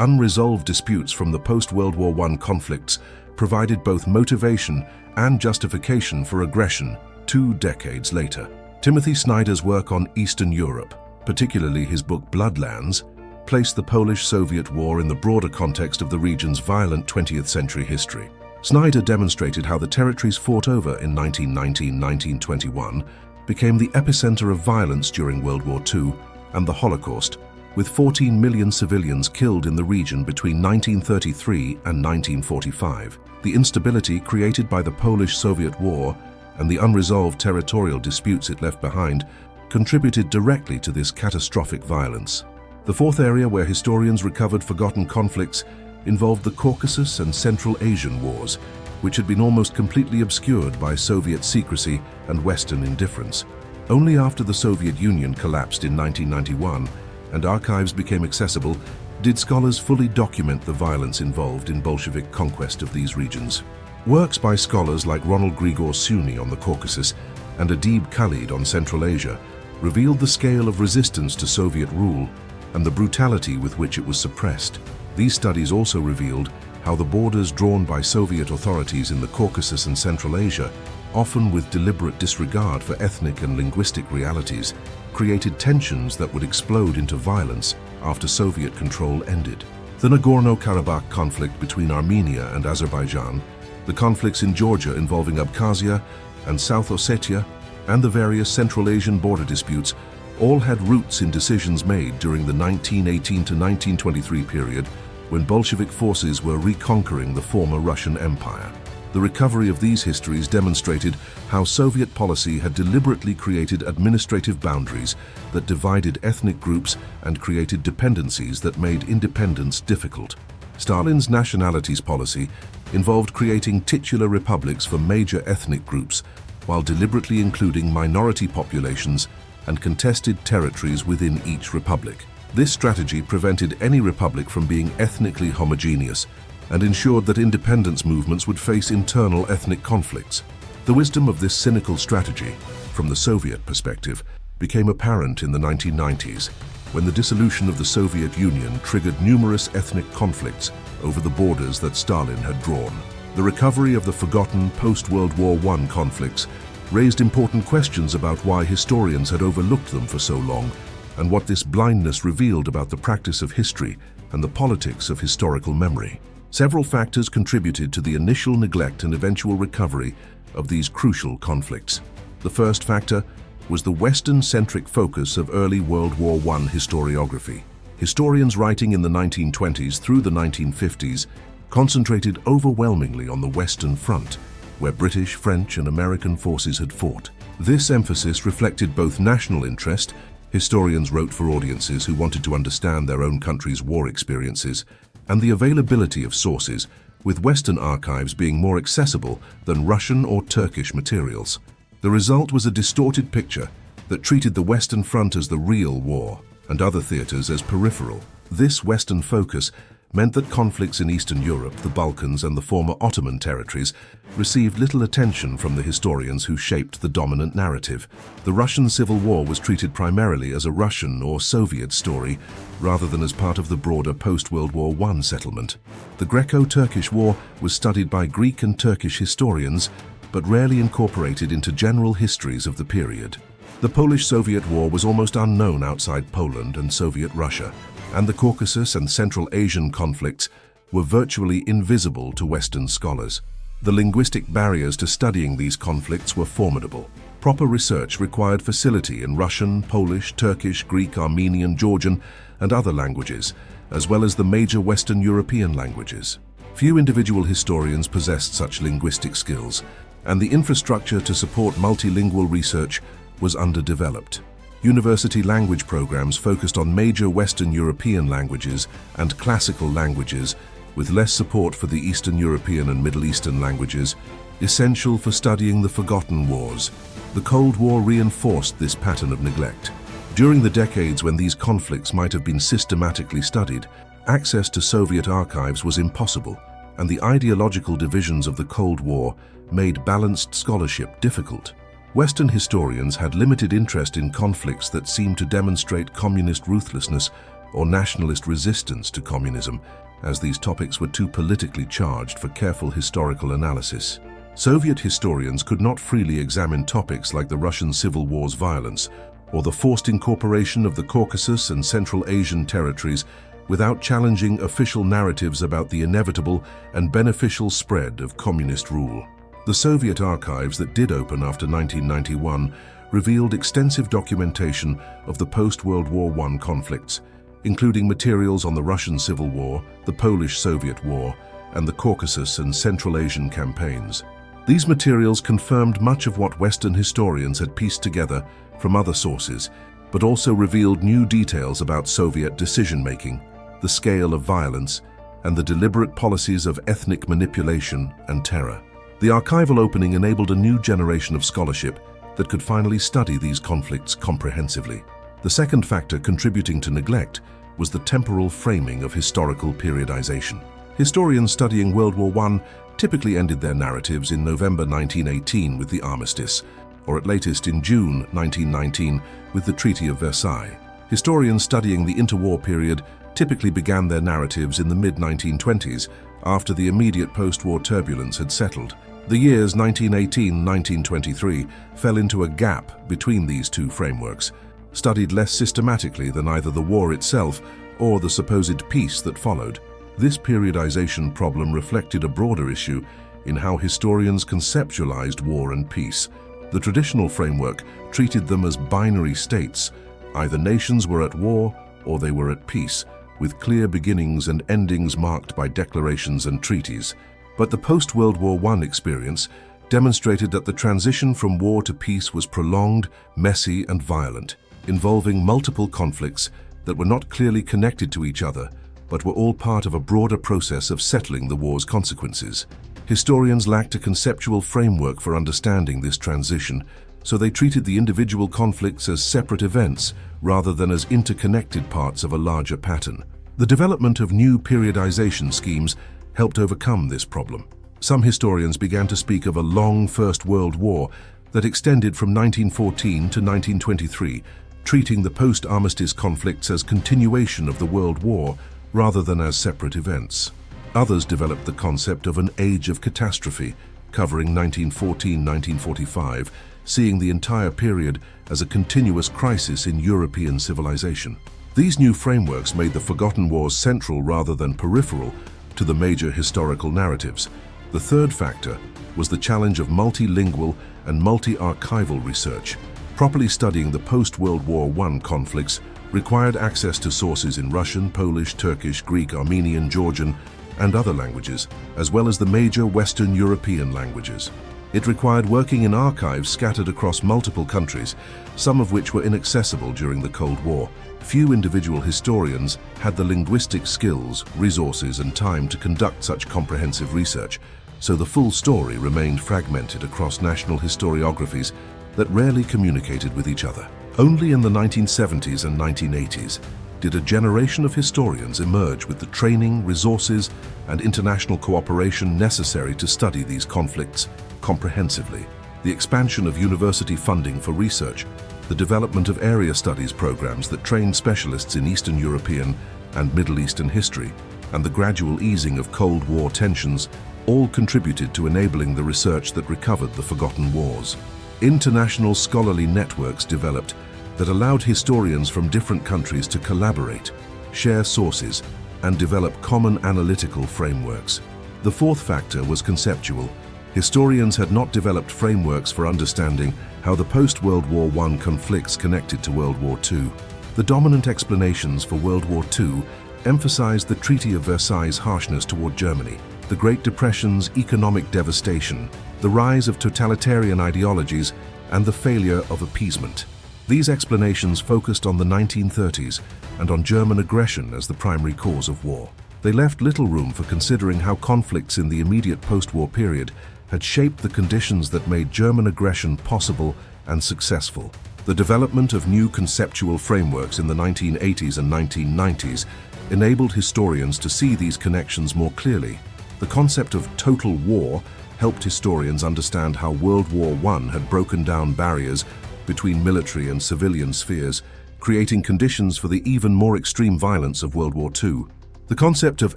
unresolved disputes from the post-World War I conflicts provided both motivation and justification for aggression 2 decades later. Timothy Snyder's work on Eastern Europe, particularly his book Bloodlands, placed the Polish-Soviet War in the broader context of the region's violent 20th century history. Snyder demonstrated how the territories fought over in 1919-1921 became the epicenter of violence during World War II and the Holocaust, with 14 million civilians killed in the region between 1933 and 1945. The instability created by the Polish-Soviet War and the unresolved territorial disputes it left behind contributed directly to this catastrophic violence. The fourth area where historians recovered forgotten conflicts involved the Caucasus and Central Asian wars, which had been almost completely obscured by Soviet secrecy and Western indifference. Only after the Soviet Union collapsed in 1991 and archives became accessible did scholars fully document the violence involved in Bolshevik conquest of these regions. Works by scholars like Ronald Grigor Suni on the Caucasus and Adib Khalid on Central Asia revealed the scale of resistance to Soviet rule and the brutality with which it was suppressed. These studies also revealed how the borders drawn by Soviet authorities in the Caucasus and Central Asia, often with deliberate disregard for ethnic and linguistic realities, created tensions that would explode into violence after Soviet control ended. The Nagorno-Karabakh conflict between Armenia and Azerbaijan, the conflicts in Georgia involving Abkhazia and South Ossetia, and the various Central Asian border disputes all had roots in decisions made during the 1918 to 1923 period when Bolshevik forces were reconquering the former Russian Empire. The recovery of these histories demonstrated how Soviet policy had deliberately created administrative boundaries that divided ethnic groups and created dependencies that made independence difficult. Stalin's nationalities policy involved creating titular republics for major ethnic groups while deliberately including minority populations and contested territories within each republic. This strategy prevented any republic from being ethnically homogeneous and ensured that independence movements would face internal ethnic conflicts. The wisdom of this cynical strategy, from the Soviet perspective, became apparent in the 1990s, when the dissolution of the Soviet Union triggered numerous ethnic conflicts over the borders that Stalin had drawn. The recovery of the forgotten post-World War I conflicts raised important questions about why historians had overlooked them for so long, and what this blindness revealed about the practice of history and the politics of historical memory. Several factors contributed to the initial neglect and eventual recovery of these crucial conflicts. The first factor was the Western-centric focus of early World War I historiography. Historians writing in the 1920s through the 1950s concentrated overwhelmingly on the Western Front, where British, French, and American forces had fought. This emphasis reflected both national interest — historians wrote for audiences who wanted to understand their own country's war experiences — and the availability of sources, with Western archives being more accessible than Russian or Turkish materials. The result was a distorted picture that treated the Western Front as the real war and other theaters as peripheral. This Western focus meant that conflicts in Eastern Europe, the Balkans, and the former Ottoman territories received little attention from the historians who shaped the dominant narrative. The Russian Civil War was treated primarily as a Russian or Soviet story, rather than as part of the broader post-World War I settlement. The Greco-Turkish War was studied by Greek and Turkish historians, but rarely incorporated into general histories of the period. The Polish-Soviet War was almost unknown outside Poland and Soviet Russia, and the Caucasus and Central Asian conflicts were virtually invisible to Western scholars. The linguistic barriers to studying these conflicts were formidable. Proper research required facility in Russian, Polish, Turkish, Greek, Armenian, Georgian, and other languages, as well as the major Western European languages. Few individual historians possessed such linguistic skills, and the infrastructure to support multilingual research was underdeveloped. University language programs focused on major Western European languages and classical languages, with less support for the Eastern European and Middle Eastern languages, essential for studying the forgotten wars. The Cold War reinforced this pattern of neglect. During the decades when these conflicts might have been systematically studied, Access to Soviet archives was impossible, and the ideological divisions of the Cold War made balanced scholarship difficult. Western historians had limited interest in conflicts that seemed to demonstrate communist ruthlessness or nationalist resistance to communism, as these topics were too politically charged for careful historical analysis. Soviet historians could not freely examine topics like the Russian Civil War's violence or the forced incorporation of the Caucasus and Central Asian territories without challenging official narratives about the inevitable and beneficial spread of communist rule. The Soviet archives that did open after 1991 revealed extensive documentation of the post-World War I conflicts, including materials on the Russian Civil War, the Polish-Soviet War, and the Caucasus and Central Asian campaigns. These materials confirmed much of what Western historians had pieced together from other sources, but also revealed new details about Soviet decision-making, the scale of violence, and the deliberate policies of ethnic manipulation and terror. The archival opening enabled a new generation of scholarship that could finally study these conflicts comprehensively. The second factor contributing to neglect was the temporal framing of historical periodization. Historians studying World War I typically ended their narratives in November 1918 with the armistice, or at latest in June 1919 with the Treaty of Versailles. Historians studying the interwar period typically began their narratives in the mid-1920s after the immediate post-war turbulence had settled. The years 1918-1923 fell into a gap between these two frameworks, studied less systematically than either the war itself or the supposed peace that followed. This periodization problem reflected a broader issue in how historians conceptualized war and peace. The traditional framework treated them as binary states. Either nations were at war or they were at peace, with clear beginnings and endings marked by declarations and treaties. But the post-World War I experience demonstrated that the transition from war to peace was prolonged, messy, and violent, involving multiple conflicts that were not clearly connected to each other, but were all part of a broader process of settling the war's consequences. Historians lacked a conceptual framework for understanding this transition, so they treated the individual conflicts as separate events rather than as interconnected parts of a larger pattern. The development of new periodization schemes helped overcome this problem. Some historians began to speak of a long First World War that extended from 1914 to 1923, treating the post-armistice conflicts as continuation of the World War rather than as separate events. Others developed the concept of an age of catastrophe, covering 1914-1945, seeing the entire period as a continuous crisis in European civilization. These new frameworks made the forgotten wars central rather than peripheral to the major historical narratives. The third factor was the challenge of multilingual and multi-archival research. Properly studying the post-World War I conflicts required access to sources in Russian, Polish, Turkish, Greek, Armenian, Georgian, and other languages, as well as the major Western European languages. It required working in archives scattered across multiple countries, some of which were inaccessible during the Cold War. Few individual historians had the linguistic skills, resources, and time to conduct such comprehensive research, so the full story remained fragmented across national historiographies that rarely communicated with each other. Only in the 1970s and 1980s did a generation of historians emerge with the training, resources, and international cooperation necessary to study these conflicts comprehensively. The expansion of university funding for research, the development of area studies programs that trained specialists in Eastern European and Middle Eastern history, and the gradual easing of Cold War tensions all contributed to enabling the research that recovered the forgotten wars. International scholarly networks developed that allowed historians from different countries to collaborate, share sources, and develop common analytical frameworks. The fourth factor was conceptual. Historians had not developed frameworks for understanding how the post-World War I conflicts connected to World War II. The dominant explanations for World War II emphasized the Treaty of Versailles' harshness toward Germany, the Great Depression's economic devastation, the rise of totalitarian ideologies, and the failure of appeasement. These explanations focused on the 1930s and on German aggression as the primary cause of war. They left little room for considering how conflicts in the immediate post-war period had shaped the conditions that made German aggression possible and successful. The development of new conceptual frameworks in the 1980s and 1990s enabled historians to see these connections more clearly. The concept of total war helped historians understand how World War I had broken down barriers between military and civilian spheres, creating conditions for the even more extreme violence of World War II. The concept of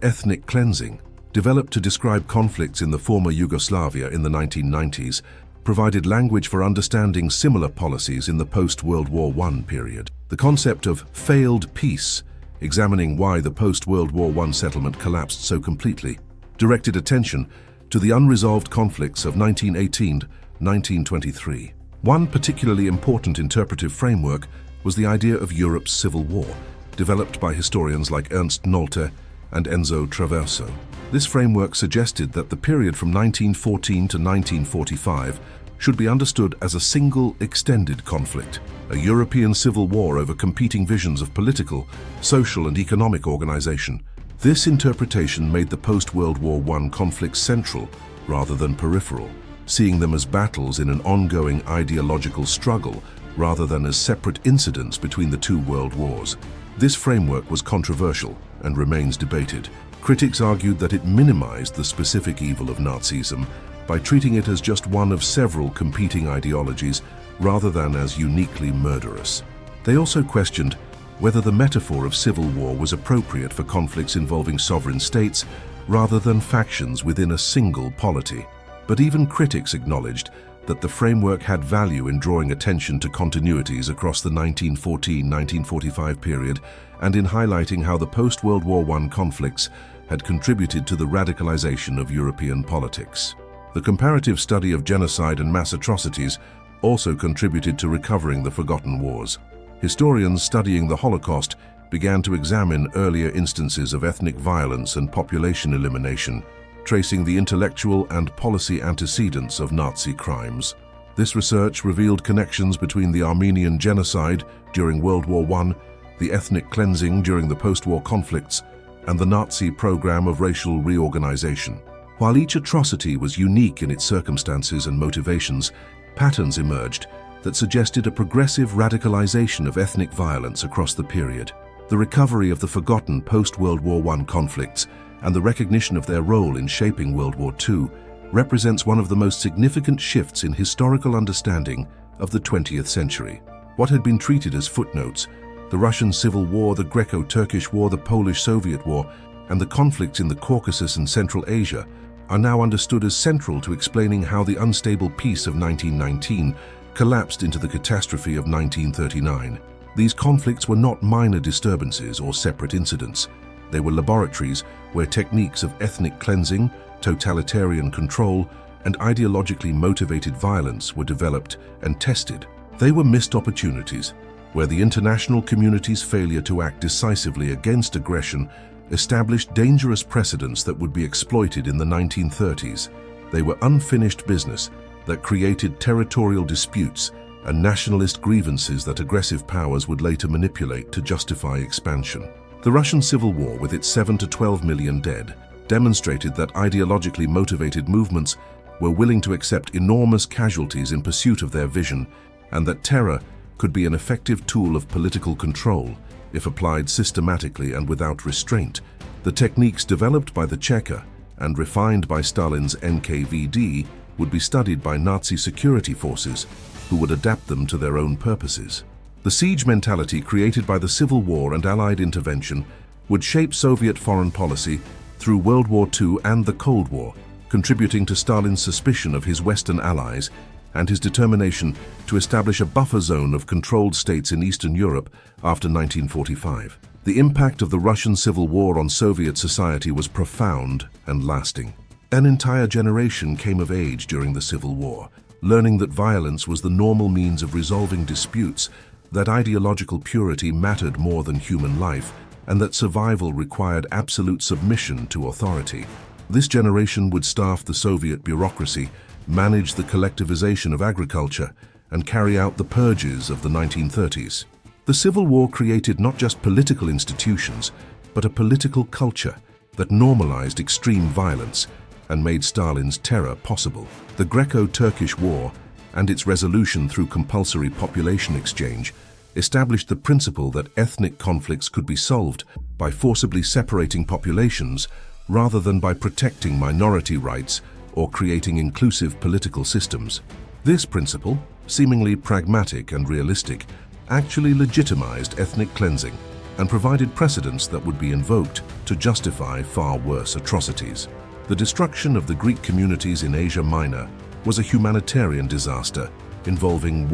ethnic cleansing, developed to describe conflicts in the former Yugoslavia in the 1990s, provided language for understanding similar policies in the post-World War I period. The concept of failed peace, examining why the post-World War I settlement collapsed so completely, directed attention to the unresolved conflicts of 1918-1923. One particularly important interpretive framework was the idea of Europe's civil war, developed by historians like Ernst Nolte and Enzo Traverso. This framework suggested that the period from 1914 to 1945 should be understood as a single extended conflict, a European civil war over competing visions of political, social and economic organization. This interpretation made the post-World War I conflicts central rather than peripheral, seeing them as battles in an ongoing ideological struggle rather than as separate incidents between the two world wars. This framework was controversial and remains debated. Critics argued that it minimized the specific evil of Nazism by treating it as just one of several competing ideologies rather than as uniquely murderous. They also questioned whether the metaphor of civil war was appropriate for conflicts involving sovereign states rather than factions within a single polity. But even critics acknowledged that the framework had value in drawing attention to continuities across the 1914-1945 period and in highlighting how the post-World War I conflicts had contributed to the radicalization of European politics. The comparative study of genocide and mass atrocities also contributed to recovering the forgotten wars. Historians studying the Holocaust began to examine earlier instances of ethnic violence and population elimination, tracing the intellectual and policy antecedents of Nazi crimes. This research revealed connections between the Armenian genocide during World War I, the ethnic cleansing during the post-war conflicts, and the Nazi program of racial reorganization. While each atrocity was unique in its circumstances and motivations, patterns emerged that suggested a progressive radicalization of ethnic violence across the period. The recovery of the forgotten post-World War I conflicts and the recognition of their role in shaping World War II represents one of the most significant shifts in historical understanding of the 20th century. What had been treated as footnotes, the Russian Civil War, the Greco-Turkish War, the Polish-Soviet War, and the conflicts in the Caucasus and Central Asia, are now understood as central to explaining how the unstable peace of 1919 collapsed into the catastrophe of 1939. These conflicts were not minor disturbances or separate incidents. They were laboratories where techniques of ethnic cleansing, totalitarian control, and ideologically motivated violence were developed and tested. They were missed opportunities, where the international community's failure to act decisively against aggression established dangerous precedents that would be exploited in the 1930s. They were unfinished business that created territorial disputes and nationalist grievances that aggressive powers would later manipulate to justify expansion. The Russian Civil War, with its 7 to 12 million dead, demonstrated that ideologically motivated movements were willing to accept enormous casualties in pursuit of their vision, and that terror could be an effective tool of political control if applied systematically and without restraint. The techniques developed by the Cheka and refined by Stalin's NKVD would be studied by Nazi security forces, who would adapt them to their own purposes. The siege mentality created by the Civil War and Allied intervention would shape Soviet foreign policy through World War II and the Cold War, contributing to Stalin's suspicion of his Western allies and his determination to establish a buffer zone of controlled states in Eastern Europe after 1945. The impact of the Russian Civil War on Soviet society was profound and lasting. An entire generation came of age during the Civil War, learning that violence was the normal means of resolving disputes, that ideological purity mattered more than human life, and that survival required absolute submission to authority. This generation would staff the Soviet bureaucracy, manage the collectivization of agriculture, and carry out the purges of the 1930s. The Civil War created not just political institutions, but a political culture that normalized extreme violence and made Stalin's terror possible. The Greco-Turkish War and its resolution through compulsory population exchange established the principle that ethnic conflicts could be solved by forcibly separating populations rather than by protecting minority rights or creating inclusive political systems. This principle, seemingly pragmatic and realistic, actually legitimized ethnic cleansing and provided precedents that would be invoked to justify far worse atrocities. The destruction of the Greek communities in Asia Minor was a humanitarian disaster involving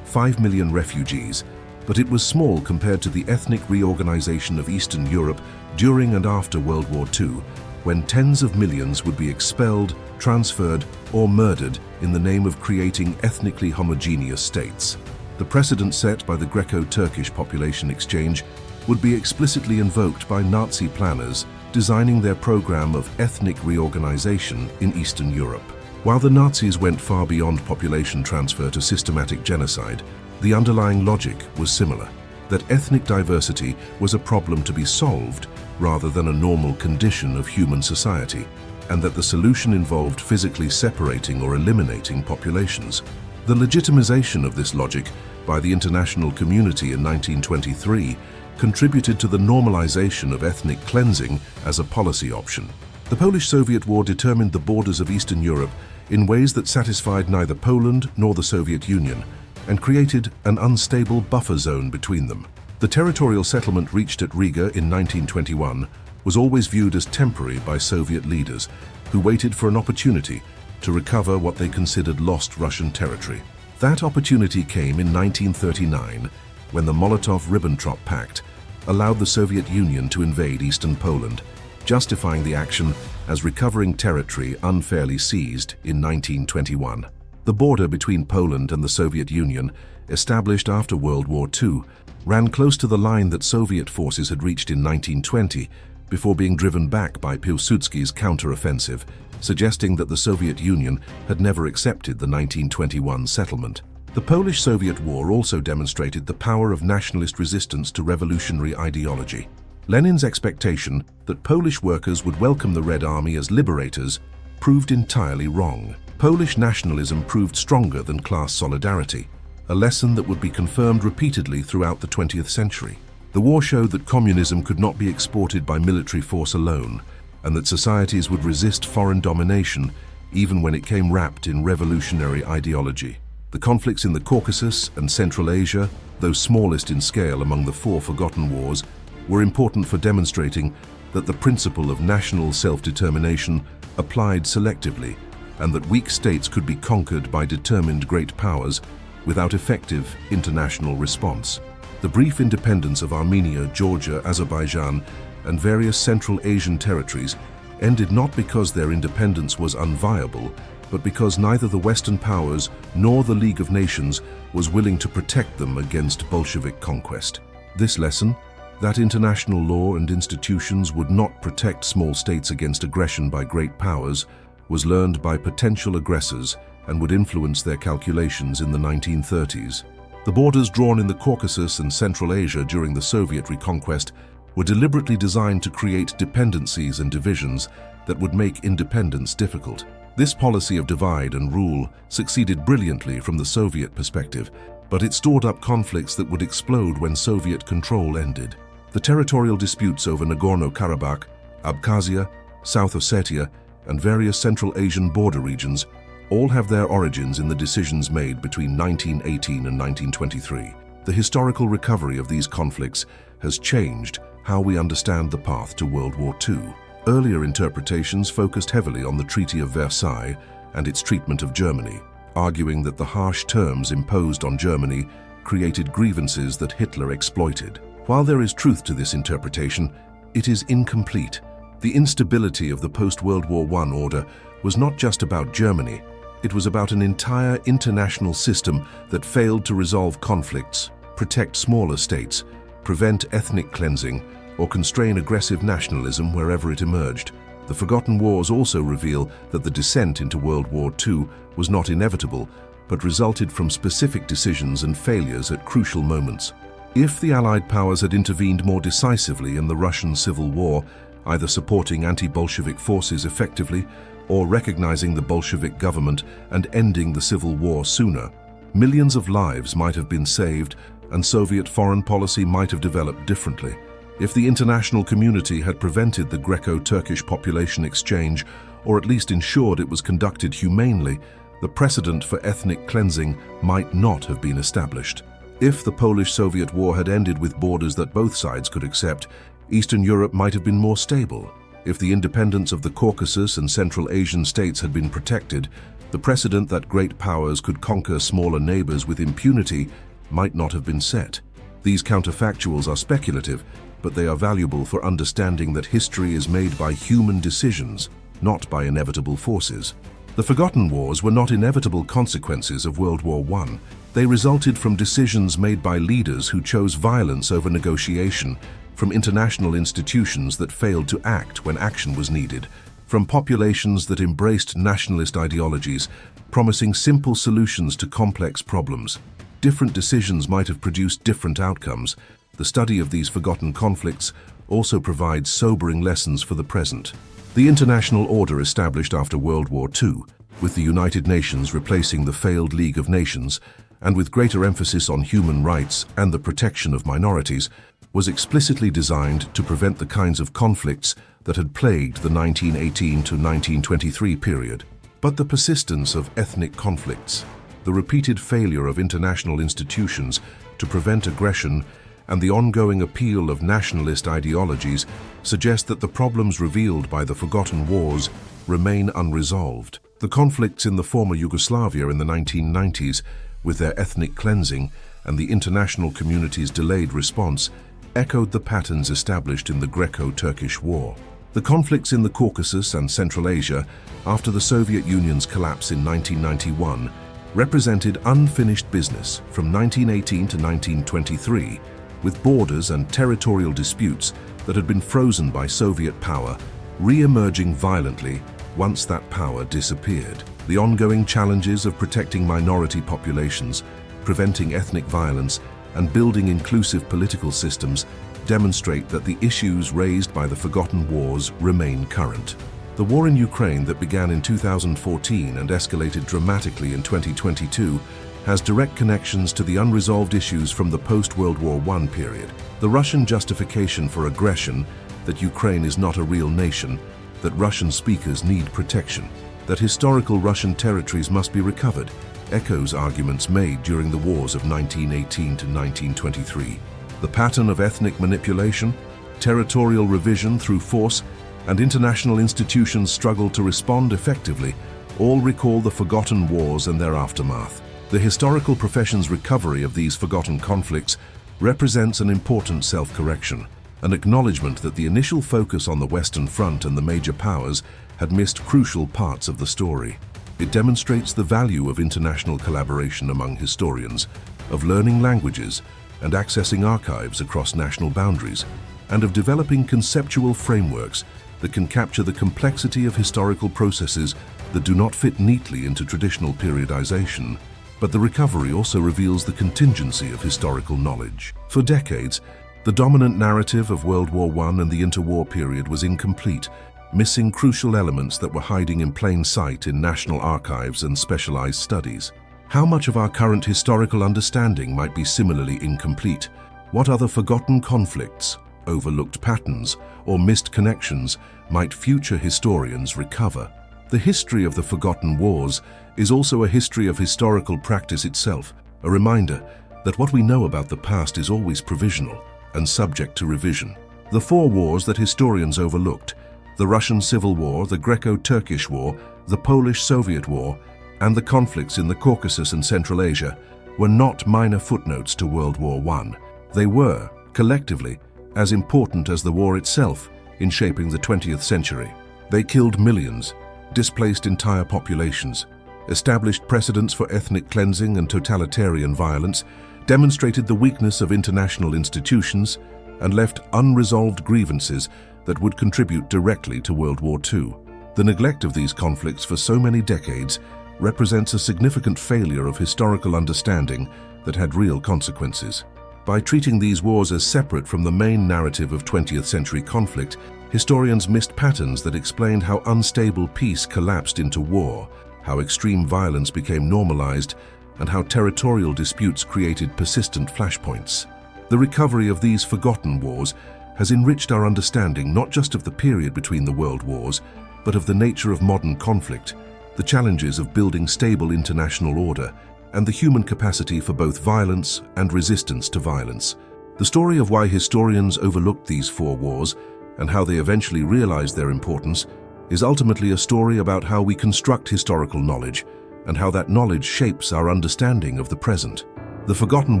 5 million refugees, but it was small compared to the ethnic reorganization of Eastern Europe during and after World War II, when tens of millions would be expelled, transferred, or murdered in the name of creating ethnically homogeneous states. The precedent set by the Greco-Turkish population exchange would be explicitly invoked by Nazi planners designing their program of ethnic reorganization in Eastern Europe. While the Nazis went far beyond population transfer to systematic genocide, the underlying logic was similar, that ethnic diversity was a problem to be solved rather than a normal condition of human society, and that the solution involved physically separating or eliminating populations. The legitimization of this logic by the international community in 1923 contributed to the normalization of ethnic cleansing as a policy option. The Polish-Soviet War determined the borders of Eastern Europe in ways that satisfied neither Poland nor the Soviet Union and created an unstable buffer zone between them. The territorial settlement reached at Riga in 1921 was always viewed as temporary by Soviet leaders, who waited for an opportunity to recover what they considered lost Russian territory. That opportunity came in 1939, when the Molotov-Ribbentrop Pact allowed the Soviet Union to invade eastern Poland, justifying the action as recovering territory unfairly seized in 1921. The border between Poland and the Soviet Union, established after World War II, ran close to the line that Soviet forces had reached in 1920 before being driven back by Piłsudski's counter-offensive, suggesting that the Soviet Union had never accepted the 1921 settlement. The Polish-Soviet War also demonstrated the power of nationalist resistance to revolutionary ideology. Lenin's expectation that Polish workers would welcome the Red Army as liberators proved entirely wrong. Polish nationalism proved stronger than class solidarity, a lesson that would be confirmed repeatedly throughout the 20th century. The war showed that communism could not be exported by military force alone, and that societies would resist foreign domination even when it came wrapped in revolutionary ideology. The conflicts in the Caucasus and Central Asia, though smallest in scale among the 4 forgotten wars, were important for demonstrating that the principle of national self-determination applied selectively, and that weak states could be conquered by determined great powers without effective international response. The brief independence of Armenia, Georgia, Azerbaijan, and various Central Asian territories ended not because their independence was unviable, but because neither the Western powers nor the League of Nations was willing to protect them against Bolshevik conquest. This lesson, that international law and institutions would not protect small states against aggression by great powers, was learned by potential aggressors and would influence their calculations in the 1930s. The borders drawn in the Caucasus and Central Asia during the Soviet reconquest were deliberately designed to create dependencies and divisions that would make independence difficult. This policy of divide and rule succeeded brilliantly from the Soviet perspective, but it stored up conflicts that would explode when Soviet control ended. The territorial disputes over Nagorno-Karabakh, Abkhazia, South Ossetia, and various Central Asian border regions all have their origins in the decisions made between 1918 and 1923. The historical recovery of these conflicts has changed how we understand the path to World War II. Earlier interpretations focused heavily on the Treaty of Versailles and its treatment of Germany, arguing that the harsh terms imposed on Germany created grievances that Hitler exploited. While there is truth to this interpretation, it is incomplete. The instability of the post-World War I order was not just about Germany. It was about an entire international system that failed to resolve conflicts, protect smaller states, prevent ethnic cleansing, or constrain aggressive nationalism wherever it emerged. The Forgotten Wars also reveal that the descent into World War II was not inevitable, but resulted from specific decisions and failures at crucial moments. If the Allied powers had intervened more decisively in the Russian Civil War, either supporting anti-Bolshevik forces effectively or recognizing the Bolshevik government and ending the Civil War sooner, millions of lives might have been saved and Soviet foreign policy might have developed differently. If the international community had prevented the Greco-Turkish population exchange, or at least ensured it was conducted humanely, the precedent for ethnic cleansing might not have been established. If the Polish-Soviet War had ended with borders that both sides could accept, Eastern Europe might have been more stable. If the independence of the Caucasus and Central Asian states had been protected, the precedent that great powers could conquer smaller neighbors with impunity might not have been set. These counterfactuals are speculative, but they are valuable for understanding that history is made by human decisions, not by inevitable forces. The forgotten wars were not inevitable consequences of World War I. They resulted from decisions made by leaders who chose violence over negotiation, from international institutions that failed to act when action was needed, from populations that embraced nationalist ideologies, promising simple solutions to complex problems. Different decisions might have produced different outcomes. The study of these forgotten conflicts also provides sobering lessons for the present. The international order established after World War II, with the United Nations replacing the failed League of Nations, and with greater emphasis on human rights and the protection of minorities, was explicitly designed to prevent the kinds of conflicts that had plagued the 1918 to 1923 period. But the persistence of ethnic conflicts, the repeated failure of international institutions to prevent aggression, and the ongoing appeal of nationalist ideologies suggest that the problems revealed by the forgotten wars remain unresolved. The conflicts in the former Yugoslavia in the 1990s, with their ethnic cleansing and the international community's delayed response, echoed the patterns established in the Greco-Turkish War. The conflicts in the Caucasus and Central Asia after the Soviet Union's collapse in 1991 represented unfinished business from 1918 to 1923, with borders and territorial disputes that had been frozen by Soviet power re-emerging violently once that power disappeared. The ongoing challenges of protecting minority populations, preventing ethnic violence, and building inclusive political systems demonstrate that the issues raised by the forgotten wars remain current. The war in Ukraine that began in 2014 and escalated dramatically in 2022 has direct connections to the unresolved issues from the post-World War I period. The Russian justification for aggression, that Ukraine is not a real nation, that Russian speakers need protection, that historical Russian territories must be recovered, echoes arguments made during the wars of 1918 to 1923. The pattern of ethnic manipulation, territorial revision through force, and international institutions' struggle to respond effectively all recall the forgotten wars and their aftermath. The historical profession's recovery of these forgotten conflicts represents an important self-correction, an acknowledgement that the initial focus on the Western Front and the major powers had missed crucial parts of the story. It demonstrates the value of international collaboration among historians, of learning languages and accessing archives across national boundaries, and of developing conceptual frameworks that can capture the complexity of historical processes that do not fit neatly into traditional periodization. But the recovery also reveals the contingency of historical knowledge. For decades, the dominant narrative of World War I and the interwar period was incomplete, missing crucial elements that were hiding in plain sight in national archives and specialized studies. How much of our current historical understanding might be similarly incomplete? What other forgotten conflicts, overlooked patterns, or missed connections might future historians recover? The history of the forgotten wars is also a history of historical practice itself, a reminder that what we know about the past is always provisional and subject to revision. The four wars that historians overlooked, the Russian Civil War, the Greco-Turkish War, the Polish-Soviet War, and the conflicts in the Caucasus and Central Asia, were not minor footnotes to World War I. They were, collectively, as important as the war itself in shaping the 20th century. They killed millions, displaced entire populations, established precedents for ethnic cleansing and totalitarian violence, demonstrated the weakness of international institutions, and left unresolved grievances that would contribute directly to World War II. The neglect of these conflicts for so many decades represents a significant failure of historical understanding that had real consequences. By treating these wars as separate from the main narrative of 20th century conflict, historians missed patterns that explained how unstable peace collapsed into war, how extreme violence became normalized, and how territorial disputes created persistent flashpoints. The recovery of these forgotten wars has enriched our understanding not just of the period between the world wars, but of the nature of modern conflict, the challenges of building stable international order, and the human capacity for both violence and resistance to violence. The story of why historians overlooked these four wars and how they eventually realized their importance is ultimately a story about how we construct historical knowledge and how that knowledge shapes our understanding of the present. The forgotten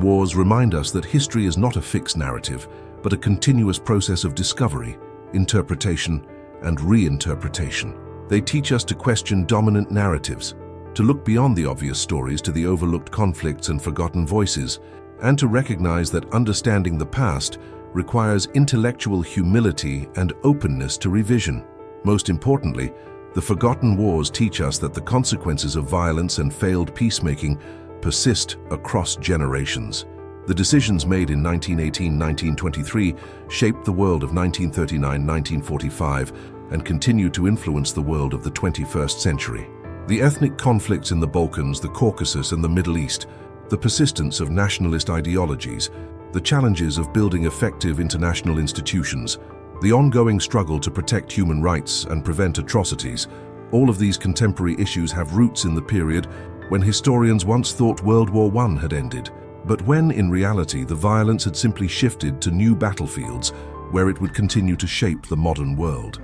wars remind us that history is not a fixed narrative, but a continuous process of discovery, interpretation, and reinterpretation. They teach us to question dominant narratives, to look beyond the obvious stories to the overlooked conflicts and forgotten voices, and to recognize that understanding the past requires intellectual humility and openness to revision. Most importantly, the forgotten wars teach us that the consequences of violence and failed peacemaking persist across generations. The decisions made in 1918-1923 shaped the world of 1939-1945 and continue to influence the world of the 21st century. The ethnic conflicts in the Balkans, the Caucasus, and the Middle East, the persistence of nationalist ideologies, the challenges of building effective international institutions, the ongoing struggle to protect human rights and prevent atrocities, all of these contemporary issues have roots in the period when historians once thought World War I had ended, but when in reality the violence had simply shifted to new battlefields where it would continue to shape the modern world.